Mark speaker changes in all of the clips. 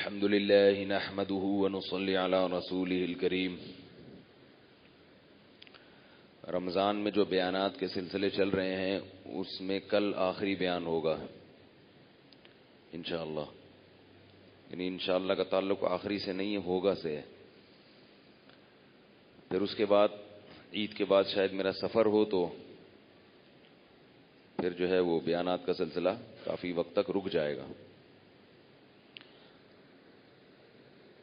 Speaker 1: الحمد لله نحمده ونصلي على رسوله الكريم۔ رمضان میں جو بیانات کے سلسلے چل رہے ہیں اس میں کل آخری بیان ہوگا انشاءاللہ، یعنی انشاءاللہ کا تعلق آخری سے نہیں ہے، ہوگا سے ہے۔ پھر اس کے بعد عید کے بعد شاید میرا سفر ہو تو پھر جو ہے وہ بیانات کا سلسلہ کافی وقت تک رک جائے گا،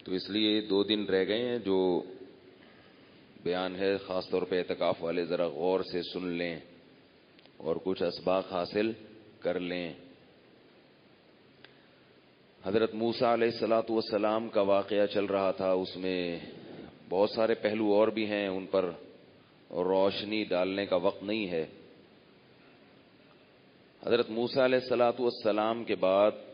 Speaker 1: تو اس لیے 2 دن رہ گئے ہیں۔ جو بیان ہے خاص طور پہ اعتکاف والے ذرا غور سے سن لیں اور کچھ اسباق حاصل کر لیں۔ حضرت موسیٰ علیہ السلام کا واقعہ چل رہا تھا، اس میں بہت سارے پہلو اور بھی ہیں، ان پر روشنی ڈالنے کا وقت نہیں ہے۔ حضرت موسیٰ علیہ السلام کے بعد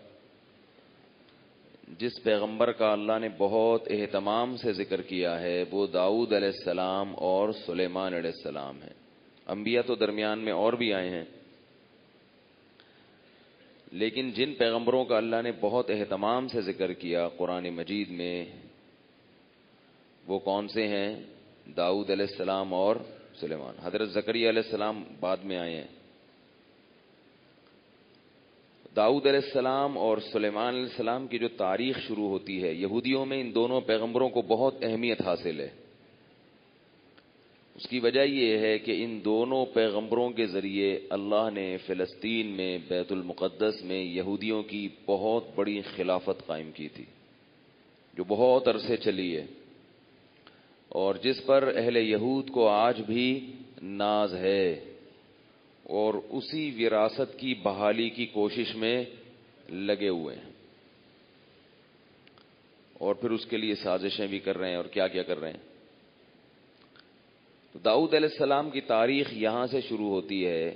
Speaker 1: جس پیغمبر کا اللہ نے بہت اہتمام سے ذکر کیا ہے وہ داؤد علیہ السلام اور سلیمان علیہ السلام ہیں۔ انبیاء تو درمیان میں اور بھی آئے ہیں، لیکن جن پیغمبروں کا اللہ نے بہت اہتمام سے ذکر کیا قرآن مجید میں وہ کون سے ہیں؟ داؤد علیہ السلام اور سلیمان۔ حضرت زکریا علیہ السلام بعد میں آئے ہیں۔ داؤد علیہ السلام اور سلیمان علیہ السلام کی جو تاریخ شروع ہوتی ہے، یہودیوں میں ان دونوں پیغمبروں کو بہت اہمیت حاصل ہے۔ اس کی وجہ یہ ہے کہ ان دونوں پیغمبروں کے ذریعے اللہ نے فلسطین میں بیت المقدس میں یہودیوں کی بہت بڑی خلافت قائم کی تھی، جو بہت عرصے چلی ہے، اور جس پر اہل یہود کو آج بھی ناز ہے، اور اسی وراثت کی بحالی کی کوشش میں لگے ہوئے ہیں، اور پھر اس کے لیے سازشیں بھی کر رہے ہیں، اور کیا کیا کر رہے ہیں۔ تو داؤد علیہ السلام کی تاریخ یہاں سے شروع ہوتی ہے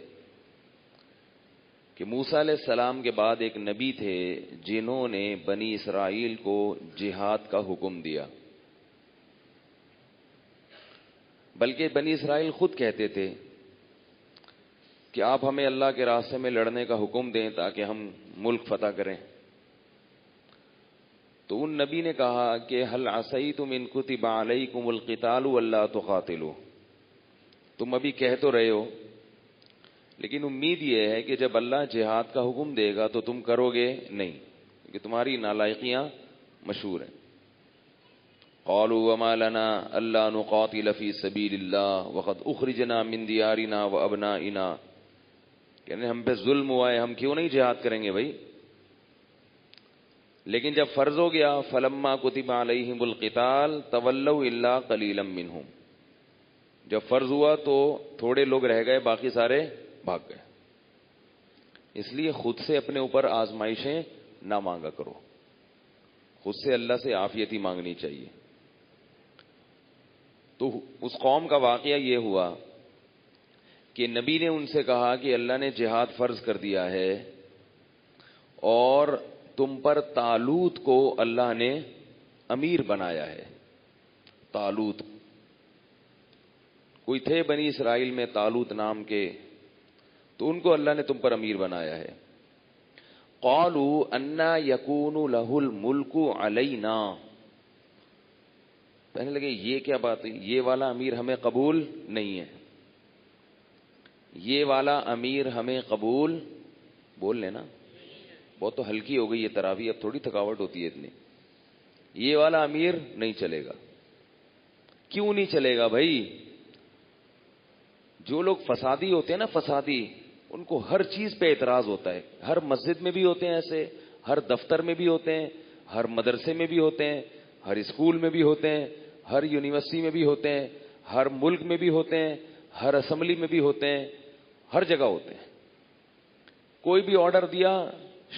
Speaker 1: کہ موسیٰ علیہ السلام کے بعد ایک نبی تھے جنہوں نے بنی اسرائیل کو جہاد کا حکم دیا، بلکہ بنی اسرائیل خود کہتے تھے کہ آپ ہمیں اللہ کے راستے میں لڑنے کا حکم دیں تاکہ ہم ملک فتح کریں۔ تو ان نبی نے کہا کہ هل عصیتم ان کتب علیکم القتال الا تقاتلوا، تم ابھی کہہ تو رہے ہو، لیکن امید یہ ہے کہ جب اللہ جہاد کا حکم دے گا تو تم کرو گے نہیں، کیونکہ تمہاری نالائقیاں مشہور ہیں۔ قالوا وما لنا الا نقاتل فی سبیل اللہ وقد اخرجنا من دیارنا وابنائنا، کہنے ہم پہ ظلم ہوا ہے، ہم کیوں نہیں جہاد کریں گے بھائی؟ لیکن جب فرض ہو گیا فلما کتب علیہم القتال تولوا الا قلیلا منہم، جب فرض ہوا تو تھوڑے لوگ رہ گئے، باقی سارے بھاگ گئے۔ اس لیے خود سے اپنے اوپر آزمائشیں نہ مانگا کرو، خود سے اللہ سے عافیت ہی مانگنی چاہیے۔ تو اس قوم کا واقعہ یہ ہوا کہ نبی نے ان سے کہا کہ اللہ نے جہاد فرض کر دیا ہے اور تم پر طالوت کو اللہ نے امیر بنایا ہے۔ طالوت کوئی تھے بنی اسرائیل میں طالوت نام کے، تو ان کو اللہ نے تم پر امیر بنایا ہے۔ قالوا انا یکون لہ الملک علینا، کہنے لگے یہ کیا بات ہے، یہ والا امیر ہمیں قبول نہیں ہے، یہ والا امیر ہمیں قبول، بول لینا، بہت تو ہلکی ہو گئی یہ تراویح، اب تھوڑی تھکاوٹ ہوتی ہے اتنی، یہ والا امیر نہیں چلے گا۔ کیوں نہیں چلے گا بھائی؟ جو لوگ فسادی ہوتے ہیں نا، فسادی، ان کو ہر چیز پہ اعتراض ہوتا ہے، ہر مسجد میں بھی ہوتے ہیں ایسے، ہر دفتر میں بھی ہوتے ہیں، ہر مدرسے میں بھی ہوتے ہیں، ہر اسکول میں بھی ہوتے ہیں، ہر یونیورسٹی میں بھی ہوتے ہیں، ہر ملک میں بھی ہوتے ہیں، ہر اسمبلی میں بھی ہوتے ہیں، ہر جگہ ہوتے ہیں۔ کوئی بھی آرڈر دیا،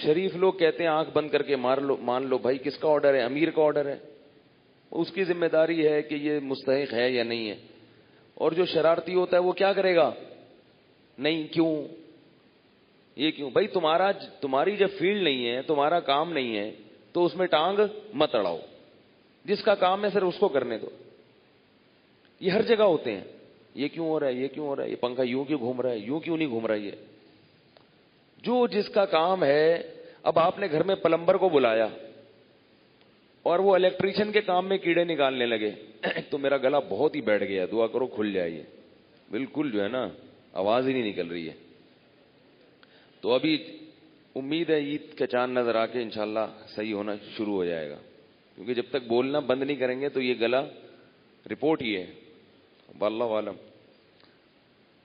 Speaker 1: شریف لوگ کہتے ہیں آنکھ بند کر کے مان لو بھائی کس کا آرڈر ہے؟ امیر کا آرڈر ہے، اس کی ذمہ داری ہے کہ یہ مستحق ہے یا نہیں ہے۔ اور جو شرارتی ہوتا ہے وہ کیا کرے گا؟ نہیں، کیوں، یہ کیوں بھائی؟ تمہاری جب فیلڈ نہیں ہے، تمہارا کام نہیں ہے، تو اس میں ٹانگ مت اڑاؤ، جس کا کام ہے صرف اس کو کرنے دو۔ یہ ہر جگہ ہوتے ہیں، یہ کیوں ہو رہا ہے، یہ کیوں ہو رہا ہے، یہ پنکھا یوں کیوں گھوم رہا ہے، یوں کیوں نہیں گھوم رہا ہے۔ یہ جو جس کا کام ہے۔ اب آپ نے گھر میں پلمبر کو بلایا، اور وہ الیکٹریشین کے کام میں کیڑے نکالنے لگے تو میرا گلا بہت ہی بیٹھ گیا, دعا کرو کھل جائے, یہ بالکل جو ہے نا آواز ہی نہیں نکل رہی ہے. تو ابھی امید ہے عید کا چاند نظر آ کے انشاءاللہ صحیح ہونا شروع ہو جائے گا, کیونکہ جب تک بولنا بند نہیں کریں گے تو یہ گلا رپورٹ ہی ہے, واللہ عالم.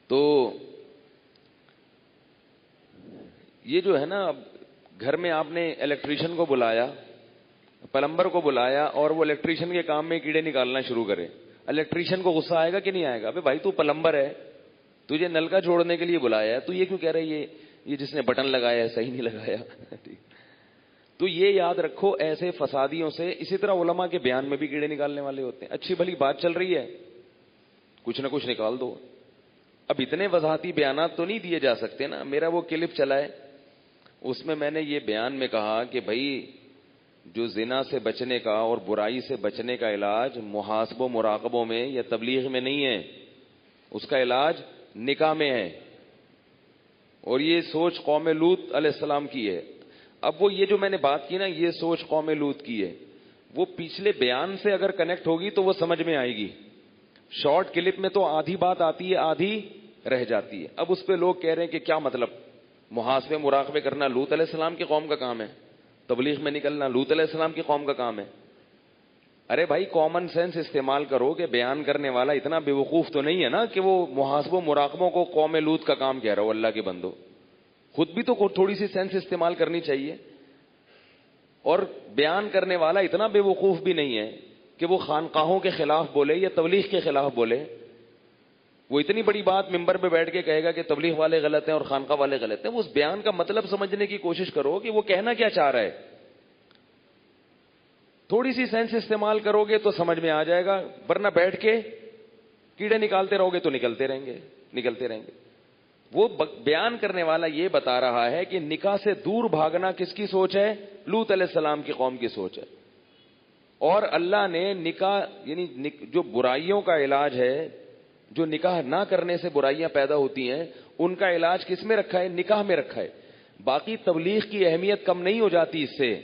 Speaker 1: تو یہ جو ہے نا, اب گھر میں آپ نے الیکٹریشین کو بلایا, پلمبر کو بلایا, اور وہ الیکٹریشین کے کام میں کیڑے نکالنا شروع کرے, الیکٹریشین کو غصہ آئے گا کہ نہیں آئے گا؟ ابے بھائی تو پلمبر ہے, تجھے نل کا جوڑنے کے لیے بلایا ہے, تو یہ کیوں کہہ رہا ہے یہ جس نے بٹن لگایا ہے صحیح نہیں لگایا؟ تو یہ یاد رکھو, ایسے فسادیوں سے. اسی طرح علماء کے بیان میں بھی کیڑے نکالنے والے ہوتے ہیں. اچھی بھلی بات چل رہی ہے, کچھ نہ کچھ نکال دو. اب اتنے وضاحتی بیانات تو نہیں دیے جا سکتے نا. میرا وہ کلپ چلا ہے, اس میں نے یہ بیان میں کہا کہ بھائی جو زنا سے بچنے کا اور برائی سے بچنے کا علاج محاسبوں مراقبوں میں یا تبلیغ میں نہیں ہے, اس کا علاج نکاح میں ہے. اور یہ سوچ قوم لوط علیہ السلام کی ہے. اب وہ یہ جو میں نے بات کی نا, یہ سوچ قوم لوط کی ہے, وہ پچھلے بیان سے اگر کنیکٹ ہوگی تو وہ سمجھ میں آئے گی. شارٹ کلپ میں تو آدھی بات آتی ہے, آدھی رہ جاتی ہے. اب اس پہ لوگ کہہ رہے ہیں کہ کیا مطلب, محاسبے مراقبے کرنا لوط علیہ السلام کی قوم کا کام ہے, تبلیغ میں نکلنا لوط علیہ السلام کی قوم کا کام ہے. ارے بھائی کامن سینس استعمال کرو, کہ بیان کرنے والا اتنا بے وقوف تو نہیں ہے نا کہ وہ محاسبوں مراقبوں کو قوم لوط کا کام کہہ رہا ہو. اللہ کے بندو, خود بھی تو تھوڑی سی سینس استعمال کرنی چاہیے. اور بیان کرنے والا اتنا بے وقوف بھی نہیں ہے کہ وہ خانقاہوں کے خلاف بولے یا تبلیغ کے خلاف بولے. وہ اتنی بڑی بات ممبر پہ بیٹھ کے کہے گا کہ تبلیغ والے غلط ہیں اور خانقاہ والے غلط ہیں. اس بیان کا مطلب سمجھنے کی کوشش کرو کہ وہ کہنا کیا چاہ رہا ہے. تھوڑی سی سینس استعمال کرو گے تو سمجھ میں آ جائے گا, ورنہ بیٹھ کے کیڑے نکالتے رہو گے تو نکلتے رہیں گے. وہ بیان کرنے والا یہ بتا رہا ہے کہ نکاح سے دور بھاگنا کس کی سوچ ہے؟ لوط علیہ السلام کی قوم کی سوچ ہے. اور اللہ نے نکاح یعنی جو برائیوں کا علاج ہے, جو نکاح نہ کرنے سے برائیاں پیدا ہوتی ہیں, ان کا علاج کس میں رکھا ہے؟ نکاح میں رکھا ہے. باقی تبلیغ کی اہمیت کم نہیں ہو جاتی اس سے,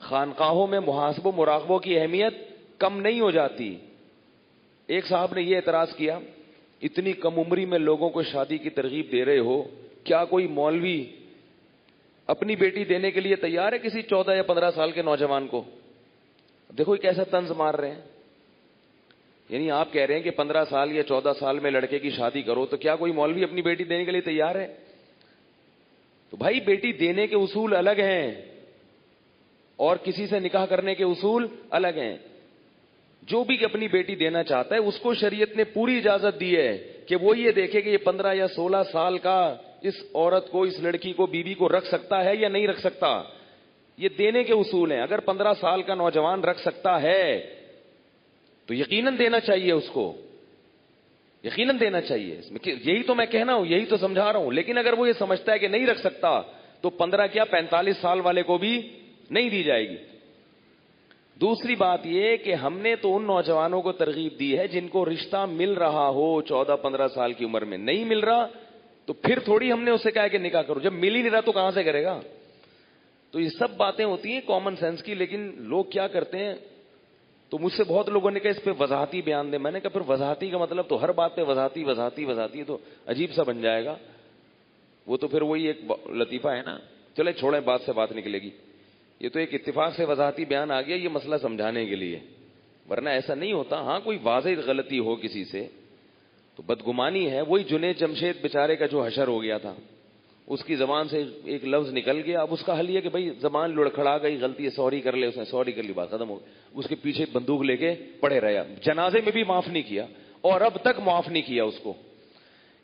Speaker 1: خانقاہوں میں محاسبوں مراقبوں کی اہمیت کم نہیں ہو جاتی. ایک صاحب نے یہ اعتراض کیا, اتنی کم عمری میں لوگوں کو شادی کی ترغیب دے رہے ہو, کیا کوئی مولوی اپنی بیٹی دینے کے لیے تیار ہے کسی 14 یا 15 سال کے نوجوان کو؟ دیکھو یہ کیسا طنز مار رہے ہیں. یعنی آپ کہہ رہے ہیں کہ 15 سال یا 14 سال میں لڑکے کی شادی کرو, تو کیا کوئی مولوی اپنی بیٹی دینے کے لیے تیار ہے؟ تو بھائی بیٹی دینے کے اصول الگ ہیں اور کسی سے نکاح کرنے کے اصول الگ ہیں. جو بھی اپنی بیٹی دینا چاہتا ہے اس کو شریعت نے پوری اجازت دی ہے کہ وہ یہ دیکھے کہ یہ 15 یا 16 سال کا اس عورت کو, اس لڑکی کو, بیوی کو رکھ سکتا ہے یا نہیں رکھ سکتا. یہ دینے کے اصول ہیں. اگر 15 سال کا نوجوان رکھ سکتا ہے تو یقیناً دینا چاہیے اس کو, یقیناً دینا چاہیے. یہی تو میں کہنا ہوں, یہی تو سمجھا رہا ہوں. لیکن اگر وہ یہ سمجھتا ہے کہ نہیں رکھ سکتا تو 15 کیا 45 سال والے کو بھی نہیں دی جائے گی. دوسری بات یہ کہ ہم نے تو ان نوجوانوں کو ترغیب دی ہے جن کو رشتہ مل رہا ہو 14-15 سال کی عمر میں. نہیں مل رہا تو پھر تھوڑی ہم نے اسے کہا کہ نکاح کرو. جب مل ہی نہیں رہا تو کہاں سے کرے گا؟ تو یہ سب باتیں ہوتی ہیں کامن سینس کی. لیکن لوگ کیا کرتے ہیں, تو مجھ سے بہت لوگوں نے کہا اس پہ وضاحتی بیان دے. میں نے کہا پھر وضاحتی کا مطلب تو ہر بات پہ وضاحتی تو عجیب سا بن جائے گا. وہ تو پھر وہی ایک لطیفہ ہے نا. چلے چھوڑیں, بات سے بات نکلے گی. یہ تو ایک اتفاق سے وضاحتی بیان آ گیا یہ مسئلہ سمجھانے کے لیے, ورنہ ایسا نہیں ہوتا. ہاں کوئی واضح غلطی ہو کسی سے تو بدگمانی ہے. وہی جنید جمشید بیچارے کا جو حشر ہو گیا تھا, اس کی زبان سے ایک لفظ نکل گیا. اب اس کا حل یہ کہ بھائی زبان لڑکھڑا گئی, غلطی ہے, سوری کر لے. اس نے سوری کر لی, بات ختم ہو گئی. اس کے پیچھے بندوق لے کے پڑے رہا. جنازے میں بھی معاف نہیں کیا اور اب تک معاف نہیں کیا اس کو.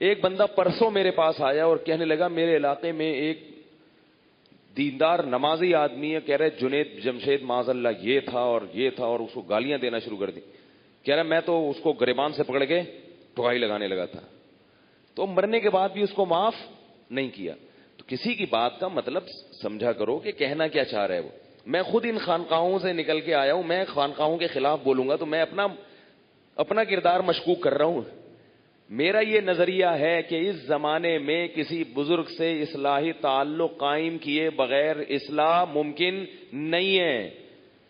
Speaker 1: ایک بندہ پرسوں میرے پاس آیا اور کہنے لگا میرے علاقے میں ایک دیندار نمازی آدمی ہے, کہہ رہے جنید جمشید معاذ اللہ یہ تھا اور یہ تھا, اور اس کو گالیاں دینا شروع کر دی. کہہ رہا میں تو اس کو گریبان سے پکڑ کے ٹھوائی لگانے لگا تھا. تو مرنے کے بعد بھی اس کو معاف نہیں کیا. تو کسی کی بات کا مطلب سمجھا کرو کہ کہنا کیا چاہ رہا ہے وہ. میں خود ان خانقاہوں سے نکل کے آیا ہوں, میں خانقاہوں کے خلاف بولوں گا تو میں اپنا کردار مشکوک کر رہا ہوں. میرا یہ نظریہ ہے کہ اس زمانے میں کسی بزرگ سے اصلاحی تعلق قائم کیے بغیر اصلاح ممکن نہیں ہے.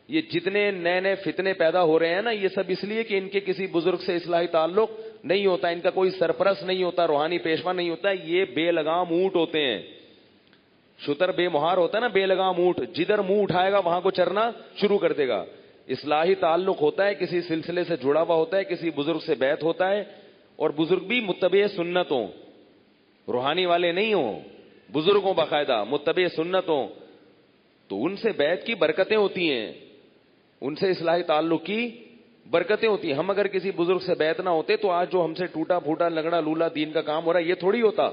Speaker 1: یہ جتنے نئے نئے فتنے پیدا ہو رہے ہیں نا، یہ سب اس لیے کہ ان کے کسی بزرگ سے اصلاحی تعلق نہیں ہوتا، ان کا کوئی سرپرست نہیں ہوتا، روحانی پیشوا نہیں ہوتا. یہ بے لگام اونٹ ہوتے ہیں. شتر بے مہار ہوتا ہے نا، بے لگام اونٹ، جدھر منہ اٹھائے گا وہاں کو چرنا شروع کر دے گا. اصلاحی تعلق ہوتا ہے، کسی سلسلے سے جڑا ہوا ہوتا ہے، کسی بزرگ سے بیعت ہوتا ہے، اور بزرگ بھی متبع سنت ہوں، روحانی والے نہیں ہوں، بزرگوں باقاعدہ متبع سنت ہوں، تو ان سے بیعت کی برکتیں ہوتی ہیں، ان سے اصلاحی تعلق کی برکتیں ہوتی ہیں. ہم اگر کسی بزرگ سے بیعت نہ ہوتے تو آج جو ہم سے ٹوٹا پھوٹا لنگڑا لولا دین کا کام ہو رہا ہے یہ تھوڑی ہوتا.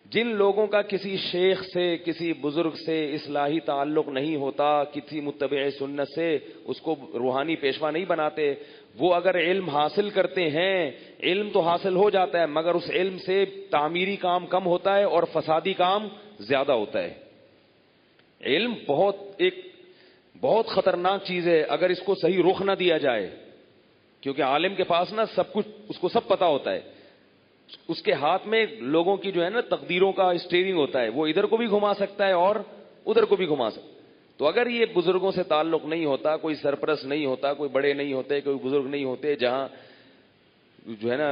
Speaker 1: جن لوگوں کا کسی شیخ سے، کسی بزرگ سے اصلاحی تعلق نہیں ہوتا، کسی متبع سنت سے اس کو روحانی پیشوا نہیں بناتے، وہ اگر علم حاصل کرتے ہیں، علم تو حاصل ہو جاتا ہے مگر اس علم سے تعمیری کام کم ہوتا ہے اور فسادی کام زیادہ ہوتا ہے. علم بہت خطرناک چیز ہے اگر اس کو صحیح رخ نہ دیا جائے، کیونکہ عالم کے پاس نا سب کچھ، اس کو سب پتا ہوتا ہے، اس کے ہاتھ میں لوگوں کی جو ہے نا تقدیروں کا اسٹیئرنگ ہوتا ہے، وہ ادھر کو بھی گھما سکتا ہے اور ادھر کو بھی گھما سکتا ہے. تو اگر یہ بزرگوں سے تعلق نہیں ہوتا، کوئی سرپرست نہیں ہوتا، کوئی بڑے نہیں ہوتے، کوئی بزرگ نہیں ہوتے جہاں جو ہے نا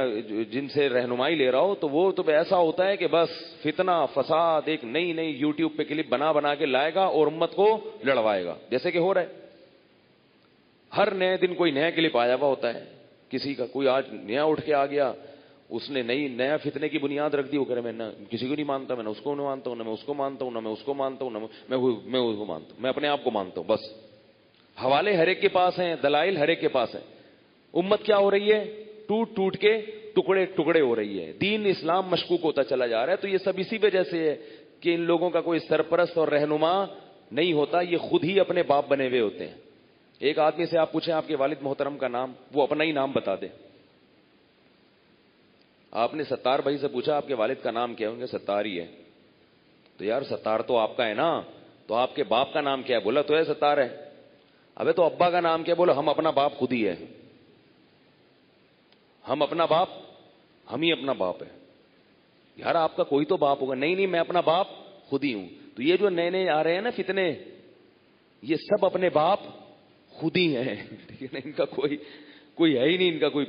Speaker 1: جن سے رہنمائی لے رہا ہو، تو وہ تو ایسا ہوتا ہے کہ بس فتنہ فساد ایک نئی نئی یوٹیوب پہ کلپ بنا کے لائے گا اور امت کو لڑوائے گا، جیسے کہ ہو رہا ہے. ہر نئے دن کوئی نیا کلپ آیا ہوا ہوتا ہے کسی کا، کوئی آج نیا اٹھ کے آ گیا، اس نے نیا فتنے کی بنیاد رکھ دی. وہ کرے میں نہ کسی کو نہیں مانتا، میں نہ اس کو نہیں مانتا ہوں، نہ میں اس کو مانتا ہوں، نہ میں اس کو مانتا ہوں، نہ میں اس کو مانتا ہوں، میں اپنے آپ کو مانتا ہوں. بس حوالے ہر ایک کے پاس ہیں، دلائل ہر ایک کے پاس ہیں. امت کیا ہو رہی ہے؟ ٹوٹ ٹوٹ کے ٹکڑے ٹکڑے ہو رہی ہے، دین اسلام مشکوک ہوتا چلا جا رہا ہے. تو یہ سب اسی وجہ سے ہے کہ ان لوگوں کا کوئی سرپرست اور رہنما نہیں ہوتا، یہ خود ہی اپنے باپ بنے ہوئے ہوتے ہیں. ایک آدمی سے آپ پوچھیں آپ کے والد محترم کا نام، وہ اپنا ہی نام بتا دے. آپ نے ستار بھائی سے پوچھا آپ کے والد کا نام کیا ہے؟ ان کے ستار ہی ہے. تو یار ستار تو آپ کا ہے نا، تو آپ کے باپ کا نام کیا ہے؟ بولا تو ہے ستار ہے. ابے تو ابا کا نام کیا؟ بولا ہم اپنا باپ خود ہی ہے، ہم اپنا باپ، ہم ہی اپنا باپ ہے. یار آپ کا کوئی تو باپ ہوگا. نہیں میں اپنا باپ خود ہی ہوں. تو یہ جو نئے نئے آ رہے ہیں نا فتنے، یہ سب اپنے باپ خود ہی ہیں. ٹھیک ہے نا، ان کا کوئی ہے ہی نہیں، ان کا کوئی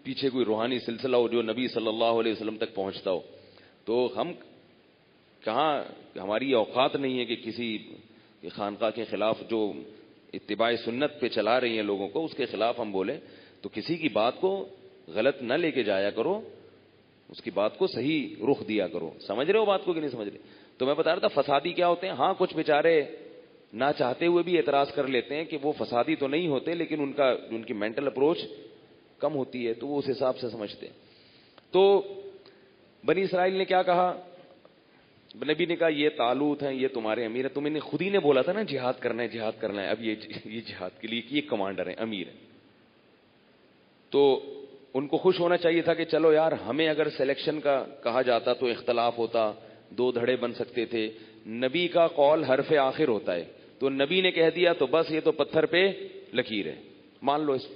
Speaker 1: پیچھے کوئی روحانی سلسلہ ہو جو نبی صلی اللہ علیہ وسلم تک پہنچتا ہو. تو ہم کہاں، ہماری اوقات نہیں ہے کہ کسی خانقاہ کے خلاف جو اتباع سنت پہ چلا رہی ہیں لوگوں کو، اس کے خلاف ہم بولیں. تو کسی کی بات کو غلط نہ لے کے جایا کرو، اس کی بات کو صحیح رخ دیا کرو. سمجھ رہے ہو بات کو کہ نہیں سمجھ رہے؟ تو میں بتا رہا تھا فسادی کیا ہوتے ہیں. ہاں کچھ بیچارے نہ چاہتے ہوئے بھی اعتراض کر لیتے ہیں کہ وہ فسادی تو نہیں ہوتے، لیکن ان کی مینٹل اپروچ کم ہوتی ہے تو وہ اس حساب سے سمجھتے ہیں. تو بنی اسرائیل نے کیا کہا؟ نبی نے کہا یہ طالوت ہیں، یہ تمہارے امیر ہیں. تم نے خود ہی نے بولا تھا نا جہاد کرنا ہے جہاد کرنا ہے. اب یہ جہاد کے لیے یہ کمانڈر ہیں، امیر ہیں. تو ان کو خوش ہونا چاہیے تھا کہ چلو یار ہمیں اگر سلیکشن کا کہا جاتا تو اختلاف ہوتا، دو دھڑے بن سکتے تھے. نبی کا قول حرف آخر ہوتا ہے، تو نبی نے کہہ دیا تو بس یہ تو پتھر پہ لکیر ہے، مان لو اس.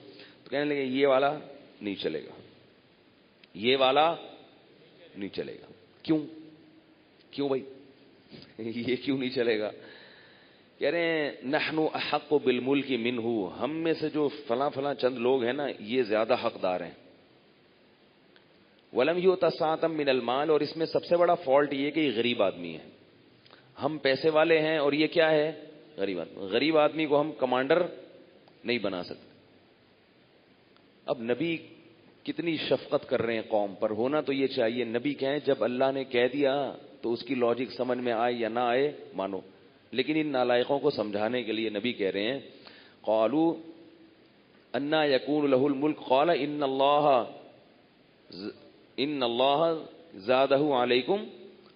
Speaker 1: تو کہنے لگے یہ والا نہیں چلے گا، یہ والا نہیں چلے گا. کیوں بھائی یہ کیوں نہیں چلے گا؟ کہہ رہے ہیں نحن احق بالملک منہ، ہم میں سے جو فلاں چند لوگ ہیں نا یہ زیادہ حقدار ہیں. ولم یؤت سعۃ من المال، اور اس میں سب سے بڑا فالٹ یہ کہ یہ غریب آدمی ہے. ہم پیسے والے ہیں اور یہ کیا ہے؟ غریب آدمی. غریب آدمی کو ہم کمانڈر نہیں بنا سکتے. اب نبی کتنی شفقت کر رہے ہیں قوم پر. ہونا تو یہ چاہیے نبی کہیں جب اللہ نے کہہ دیا تو اس کی لاجک سمجھ میں آئے یا نہ آئے مانو. لیکن ان نالائقوں کو سمجھانے کے لیے نبی کہہ رہے ہیں قالوا انا یکون له الملک قال ان اللہ زادہ علیکم،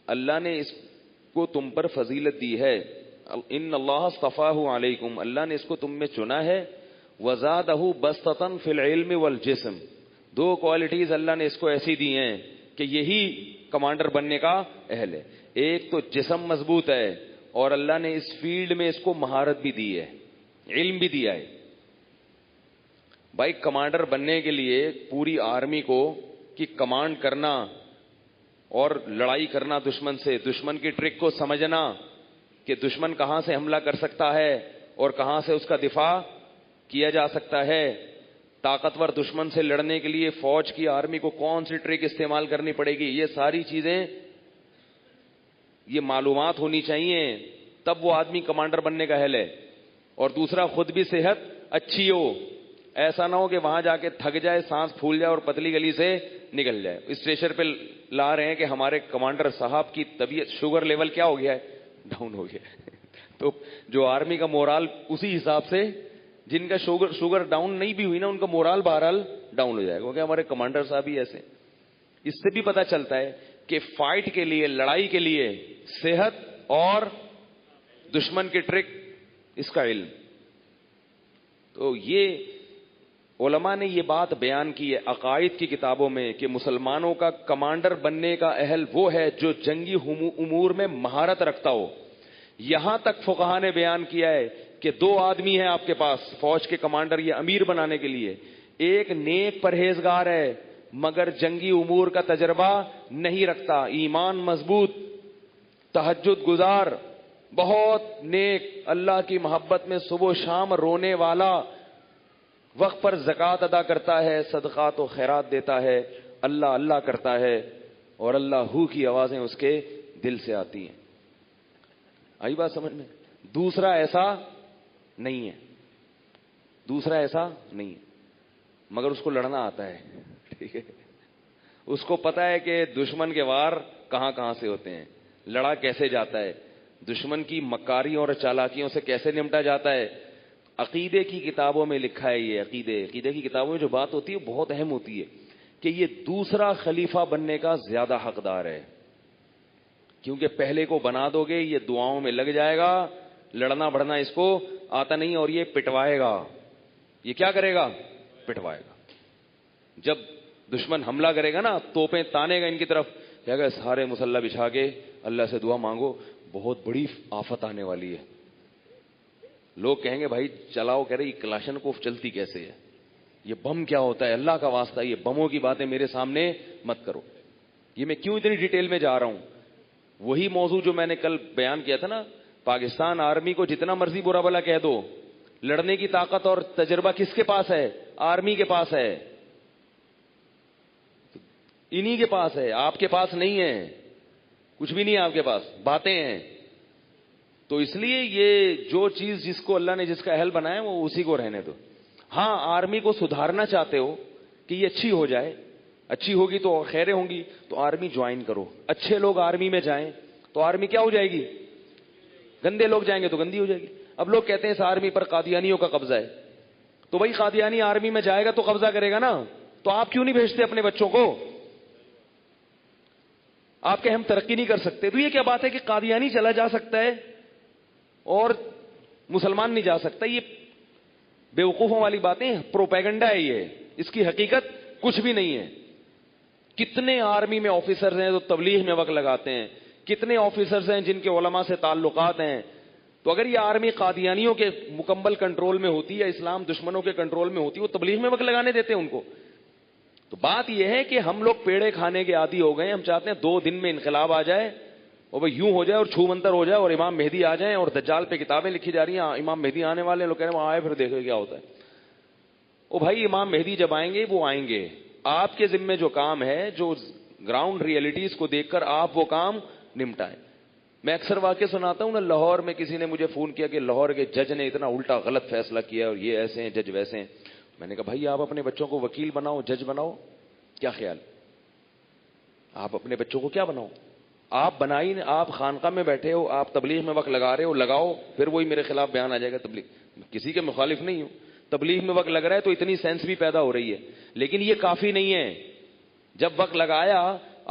Speaker 1: اللہ نے اس کو تم پر فضیلت دی ہے. ان اللہ اصطفاہ علیکم، اللہ نے اس کو تم میں چنا ہے. وزادہ بسطۃ فی العلم والجسم، دو کوالٹیز اللہ نے اس کو ایسی دی ہیں کہ یہی کمانڈر بننے کا اہل ہے. ایک تو جسم مضبوط ہے اور اللہ نے اس فیلڈ میں اس کو مہارت بھی دی ہے، علم بھی دیا ہے. بھائی کمانڈر بننے کے لیے پوری آرمی کو کی کمانڈ کرنا اور لڑائی کرنا دشمن سے، دشمن کی ٹرک کو سمجھنا کہ دشمن کہاں سے حملہ کر سکتا ہے اور کہاں سے اس کا دفاع کیا جا سکتا ہے. طاقتور دشمن سے لڑنے کے لیے فوج کی آرمی کو کون سی ٹرک استعمال کرنی پڑے گی, یہ ساری چیزیں یہ معلومات ہونی چاہیے, تب وہ آدمی کمانڈر بننے کا اہل ہے. اور دوسرا, خود بھی صحت اچھی ہو, ایسا نہ ہو کہ وہاں جا کے تھک جائے, سانس پھول جائے اور پتلی گلی سے نکل جائے. اسٹیشن پہ لا رہے ہیں کہ ہمارے کمانڈر صاحب کی طبیعت شوگر لیول کیا ہو گیا ہے, ڈاؤن ہو گیا. تو جو آرمی کا مورال اسی حساب سے, جن کا شوگر ڈاؤن نہیں بھی ہوئی نا, ان کا مورال بہرحال ڈاؤن ہو جائے گا, کیونکہ ہمارے کمانڈر صاحب ہی ایسے. اس سے بھی پتہ چلتا ہے کہ فائٹ کے لیے, لڑائی کے لیے صحت اور دشمن کی ٹرک, اس کا علم. تو یہ علماء نے یہ بات بیان کی ہے عقائد کی کتابوں میں کہ مسلمانوں کا کمانڈر بننے کا اہل وہ ہے جو جنگی امور میں مہارت رکھتا ہو. یہاں تک فقہا نے بیان کیا ہے کہ دو آدمی ہیں آپ کے پاس فوج کے کمانڈر یا امیر بنانے کے لیے. ایک نیک پرہیزگار ہے مگر جنگی امور کا تجربہ نہیں رکھتا, ایمان مضبوط, تہجد گزار, بہت نیک, اللہ کی محبت میں صبح و شام رونے والا, وقت پر زکوٰۃ ادا کرتا ہے, صدقات و خیرات دیتا ہے, اللہ اللہ کرتا ہے, اور اللہ ہو کی آوازیں اس کے دل سے آتی ہیں. آئی بات سمجھ میں؟ دوسرا ایسا نہیں ہے, دوسرا ایسا نہیں ہے, مگر اس کو لڑنا آتا ہے. ٹھیک ہے, اس کو پتا ہے کہ دشمن کے وار کہاں کہاں سے ہوتے ہیں, لڑا کیسے جاتا ہے, دشمن کی مکاریوں اور چالاکیوں سے کیسے نمٹا جاتا ہے. عقیدے کی کتابوں میں لکھا ہے, یہ عقیدے کی کتابوں میں جو بات ہوتی ہے بہت اہم ہوتی ہے کہ یہ دوسرا خلیفہ بننے کا زیادہ حقدار ہے, کیونکہ پہلے کو بنا دو گے یہ دعاؤں میں لگ جائے گا, لڑنا بڑھنا اس کو آتا نہیں, اور یہ پٹوائے گا. یہ کیا کرے گا؟ پٹوائے گا. جب دشمن حملہ کرے گا نا, توپیں تانے گا ان کی طرف, کہے گا سارے مسلح بچھا کے اللہ سے دعا مانگو, بہت بڑی آفت آنے والی ہے. لوگ کہیں گے بھائی چلاؤ, کہہ رہے یہ کلاشن کوف چلتی کیسے ہے, یہ بم کیا ہوتا ہے, اللہ کا واسطہ یہ بموں کی باتیں میرے سامنے مت کرو. یہ میں کیوں اتنی ڈیٹیل میں جا رہا ہوں؟ وہی موضوع جو میں نے کل بیان کیا تھا نا, پاکستان آرمی کو جتنا مرضی برا بھلا کہہ دو, لڑنے کی طاقت اور تجربہ کس کے پاس ہے؟ آرمی کے پاس ہے, انہی کے پاس ہے, آپ کے پاس نہیں ہے, کچھ بھی نہیں ہے آپ کے پاس, باتیں ہیں. تو اس لیے یہ جو چیز جس کو اللہ نے جس کا اہل بنایا وہ اسی کو رہنے دو. ہاں آرمی کو سدھارنا چاہتے ہو کہ یہ اچھی ہو جائے, اچھی ہوگی تو خیریں ہوں گی, تو آرمی جوائن کرو. اچھے لوگ آرمی میں جائیں تو آرمی کیا ہو جائے گی؟ گندے لوگ جائیں گے تو گندی ہو جائے گی. اب لوگ کہتے ہیں اس آرمی پر قادیانیوں کا قبضہ ہے, تو بھائی قادیانی آرمی میں جائے گا تو قبضہ کرے گا نا, تو آپ کیوں نہیں بھیجتے اپنے بچوں کو؟ آپ کہ ہم ترقی نہیں کر سکتے, تو یہ کیا بات ہے کہ قادیانی چلا جا سکتا ہے اور مسلمان نہیں جا سکتا؟ یہ بیوقوفوں والی باتیں, پروپیگنڈا ہے یہ, اس کی حقیقت کچھ بھی نہیں ہے. کتنے آرمی میں آفیسرز ہیں جو تبلیغ میں وقت لگاتے ہیں, کتنے آفیسرز ہیں جن کے علماء سے تعلقات ہیں. تو اگر یہ آرمی قادیانیوں کے مکمل کنٹرول میں ہوتی یا اسلام دشمنوں کے کنٹرول میں ہوتی, وہ تبلیغ میں وقت لگانے دیتے ہیں ان کو. تو بات یہ ہے کہ ہم لوگ پیڑے کھانے کے عادی ہو گئے. ہم چاہتے ہیں 2 دن میں انقلاب آ جائے اور وہ یوں ہو جائے اور چھو منتر ہو جائے اور امام مہدی آ جائیں, اور دجال پہ کتابیں لکھی جا رہی ہیں امام مہدی آنے والے, لوگ کہہ رہے ہیں وہ آئے پھر دیکھو کیا ہوتا ہے. او بھائی امام مہدی جب آئیں گے وہ آئیں گے, آپ کے ذمے جو کام ہے, جو گراؤنڈ ریئلٹیز کو دیکھ کر آپ وہ کام نمٹائیں. میں اکثر واقع سناتا ہوں نا, لاہور میں کسی نے مجھے فون کیا کہ لاہور کے جج نے اتنا الٹا غلط فیصلہ کیا اور یہ ایسے ہیں جج ویسے ہیں. میں نے کہا بھائی آپ اپنے بچوں کو وکیل بناؤ, جج بناؤ, کیا خیال؟ آپ اپنے بچوں کو کیا بناؤ؟ آپ بنائی, آپ خانقاہ میں بیٹھے ہو, آپ تبلیغ میں وقت لگا رہے ہو, لگاؤ, پھر وہی میرے خلاف بیان آ جائے گا. تبلیغ کسی کے مخالف نہیں ہوں, تبلیغ میں وقت لگ رہا ہے تو اتنی سینس بھی پیدا ہو رہی ہے, لیکن یہ کافی نہیں ہے. جب وقت لگایا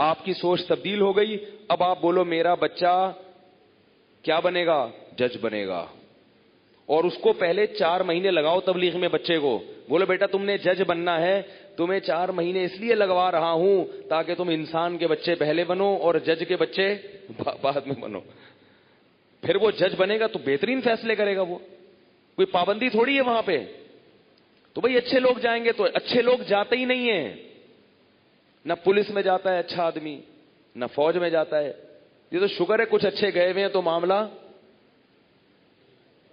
Speaker 1: آپ کی سوچ تبدیل ہو گئی, اب آپ بولو میرا بچہ کیا بنے گا؟ جج بنے گا. اور اس کو پہلے 4 مہینے لگاؤ تبلیغ میں, بچے کو بولو بیٹا تم نے جج بننا ہے, تمہیں 4 مہینے اس لیے لگوا رہا ہوں تاکہ تم انسان کے بچے پہلے بنو اور جج کے بچے بعد میں بنو. پھر وہ جج بنے گا تو بہترین فیصلے کرے گا, وہ کوئی پابندی تھوڑی ہے وہاں پہ. تو بھائی اچھے لوگ جائیں گے, تو اچھے لوگ جاتے ہی نہیں ہیں. نہ پولیس میں جاتا ہے اچھا آدمی, نہ فوج میں جاتا ہے. یہ تو شکر ہے کچھ اچھے گئے ہوئے ہیں تو معاملہ